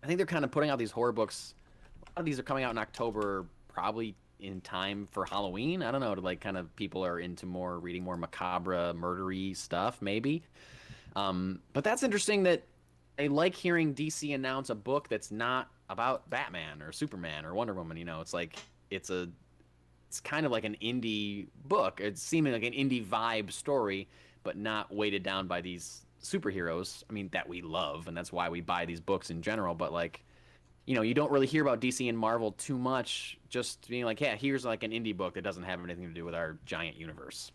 I think they're kind of putting out these horror books. A lot of these are coming out in October, probably in time for Halloween. I don't know, to like kind of people are into reading more macabre, murdery stuff, maybe. But that's interesting that I like hearing DC announce a book that's not about Batman or Superman or Wonder Woman. It's like it's kind of like an indie book. It's seeming like an indie vibe story, but not weighted down by these superheroes. I mean, that we love, and that's why we buy these books in general. But like, you don't really hear about DC and Marvel too much. Just being like, yeah, here's like an indie book that doesn't have anything to do with our giant universe.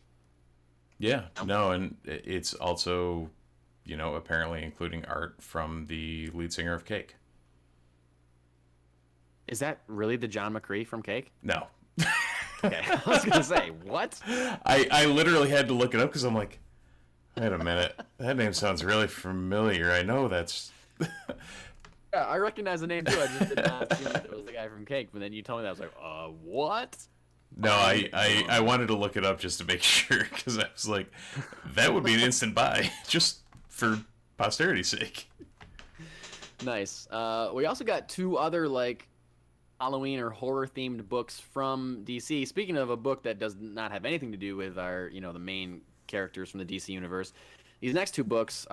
Yeah, no, and it's also, apparently including art from the lead singer of Cake. Is that really the John McCree from Cake? No. Okay, I was gonna say, what? I literally had to look it up because I'm like, wait a minute, that name sounds really familiar. I know that's. Yeah, I recognize the name too. I just did not assume that it was the guy from Cake. But then you told me that, I was like, what? No, I wanted to look it up just to make sure, because I was like, that would be an instant buy, just for posterity's sake. Nice. We also got two other like Halloween or horror themed books from DC. Speaking of a book that does not have anything to do with our, the main characters from the DC universe, these next two books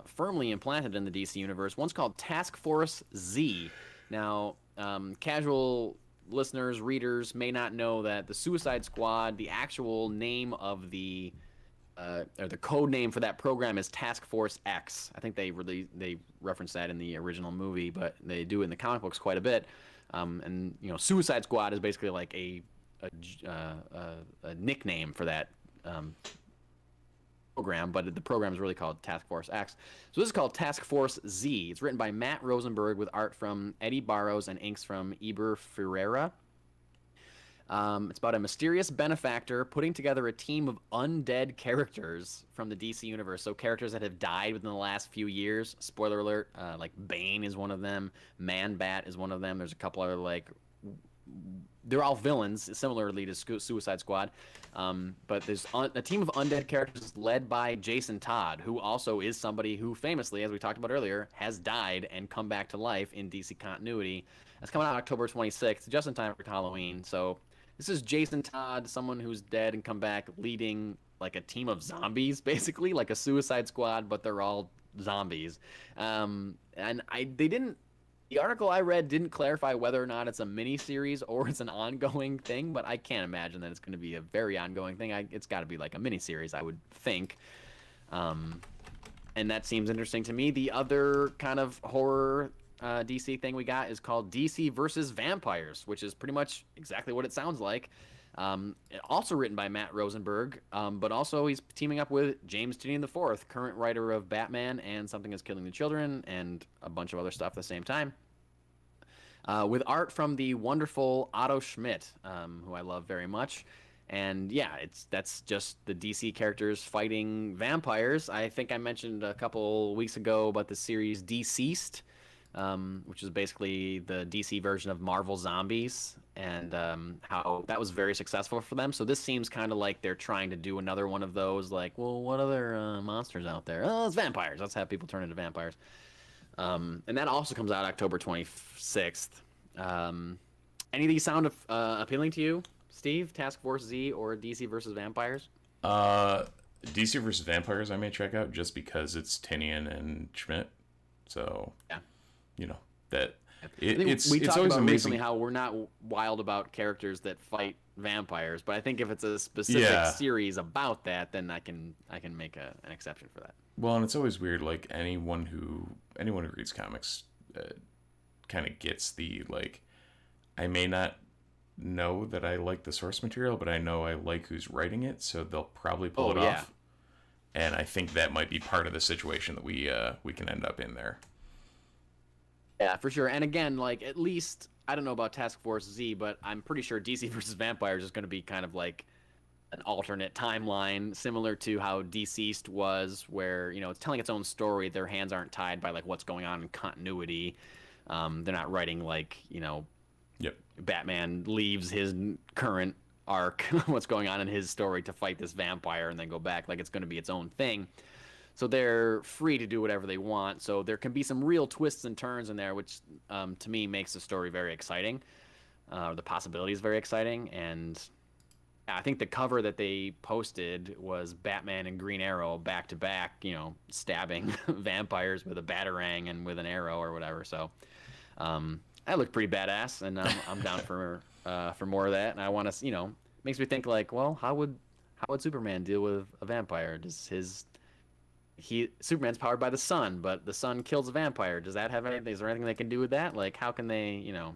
firmly implanted in the DC universe. One's called Task Force Z. Now, casual listeners, readers may not know that the Suicide Squad, the actual name of the or the code name for that program is Task Force X. I think they reference that in the original movie, but they do it in the comic books quite a bit. And Suicide Squad is basically like a nickname for that program, but the program is really called Task Force X. So this is called Task Force Z. It's written by Matt Rosenberg with art from Eddie Barrows and inks from Eber Ferreira. It's about a mysterious benefactor putting together a team of undead characters from the DC universe. So characters that have died within the last few years. Spoiler alert, like Bane is one of them. Man-Bat is one of them. There's a couple other, like, they're all villains, similarly to Suicide Squad. But there's a team of undead characters led by Jason Todd, who also is somebody who famously, as we talked about earlier, has died and come back to life in DC continuity. That's coming out October 26th, just in time for Halloween. So this is Jason Todd, someone who's dead and come back, leading like a team of zombies, basically, like a Suicide Squad, but they're all zombies. The article I read didn't clarify whether or not it's a mini-series or it's an ongoing thing, but I can't imagine that it's going to be a very ongoing thing. It's got to be like a mini-series, I would think. And that seems interesting to me. The other kind of horror DC thing we got is called DC versus Vampires, which is pretty much exactly what it sounds like. Also written by Matt Rosenberg, but also he's teaming up with James Tynion IV, current writer of Batman and Something Is Killing the Children, and a bunch of other stuff at the same time. With art from the wonderful Otto Schmidt, who I love very much. And yeah, that's just the DC characters fighting vampires. I think I mentioned a couple weeks ago about the series Deceased, which is basically the DC version of Marvel Zombies, and how that was very successful for them. So this seems kind of like they're trying to do another one of those, like, well, what other monsters out there? Oh, it's vampires. Let's have people turn into vampires. And that also comes out October 26th. Any of these sound appealing to you, Steve? Task Force Z or DC versus Vampires? DC versus Vampires I may check out just because it's Tynion and Schmidt. So yeah. You know, that it's always about amazing recently how we're not wild about characters that fight vampires, but I think if it's a specific series about that, then I can make an exception for that. Well, and it's always weird, like anyone who reads comics kind of gets the, like, I may not know that I like the source material, but I know I like who's writing it, so they'll probably pull it off. And I think that might be part of the situation that we can end up in there. Yeah, for sure. And again, like, at least, I don't know about Task Force Z, but I'm pretty sure DC versus Vampires is going to be kind of like an alternate timeline, similar to how Deceased was, where, you know, it's telling its own story. Their hands aren't tied by, like, what's going on in continuity. They're not writing, like, you know, Batman leaves his current arc, what's going on in his story, to fight this vampire and then go back. Like, it's going to be its own thing. So they're free to do whatever they want. So there can be some real twists and turns in there, which to me makes the story very exciting. The possibilities very exciting. And I think the cover that they posted was Batman and Green Arrow back to back, you know, stabbing vampires with a batarang and with an arrow or whatever. So that looked pretty badass, and I'm down for more of that. And I want to, you know, makes me think, like, well, how would Superman deal with a vampire? Superman's powered by the sun, but the sun kills a vampire. Does that have anything? Is there anything they can do with that? Like, how can they, you know,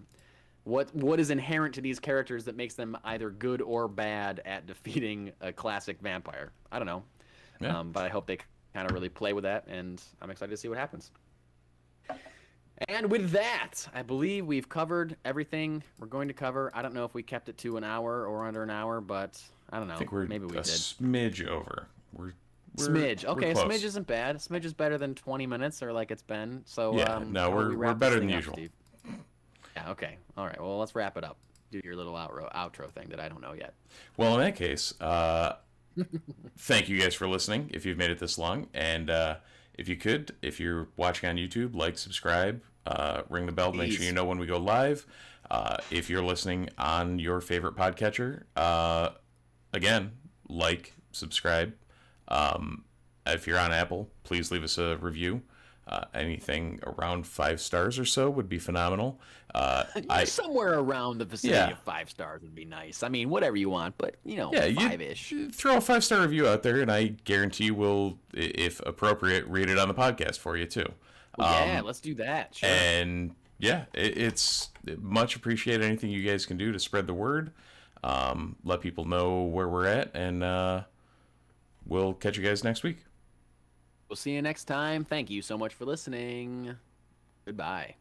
what is inherent to these characters that makes them either good or bad at defeating a classic vampire? I don't know. Yeah. But I hope they kind of really play with that, and I'm excited to see what happens. And with that, I believe we've covered everything we're going to cover. I don't know if we kept it to an hour or under an hour, but I don't know. I think maybe we did. Smidge over. Smidge. Okay, a smidge isn't bad. A smidge is better than 20 minutes or like it's been. So yeah, no, we're better than usual. Steve? Yeah, okay. All right, well, let's wrap it up. Do your little outro thing that I don't know yet. Well, in that case, thank you guys for listening, if you've made it this long. And if you're watching on YouTube, like, subscribe, ring the bell to make sure you know when we go live. If you're listening on your favorite podcatcher, again, like, subscribe. If you're on Apple, please leave us a review. Anything around 5 stars or so would be phenomenal. Somewhere around the vicinity of 5 stars would be nice. I mean, whatever you want, but, you know, 5-ish. Throw a 5-star review out there, and I guarantee we'll, if appropriate, read it on the podcast for you too. Yeah, let's do that. Sure. And yeah, it's much appreciated. Anything you guys can do to spread the word, let people know where we're at, and we'll catch you guys next week. We'll see you next time. Thank you so much for listening. Goodbye.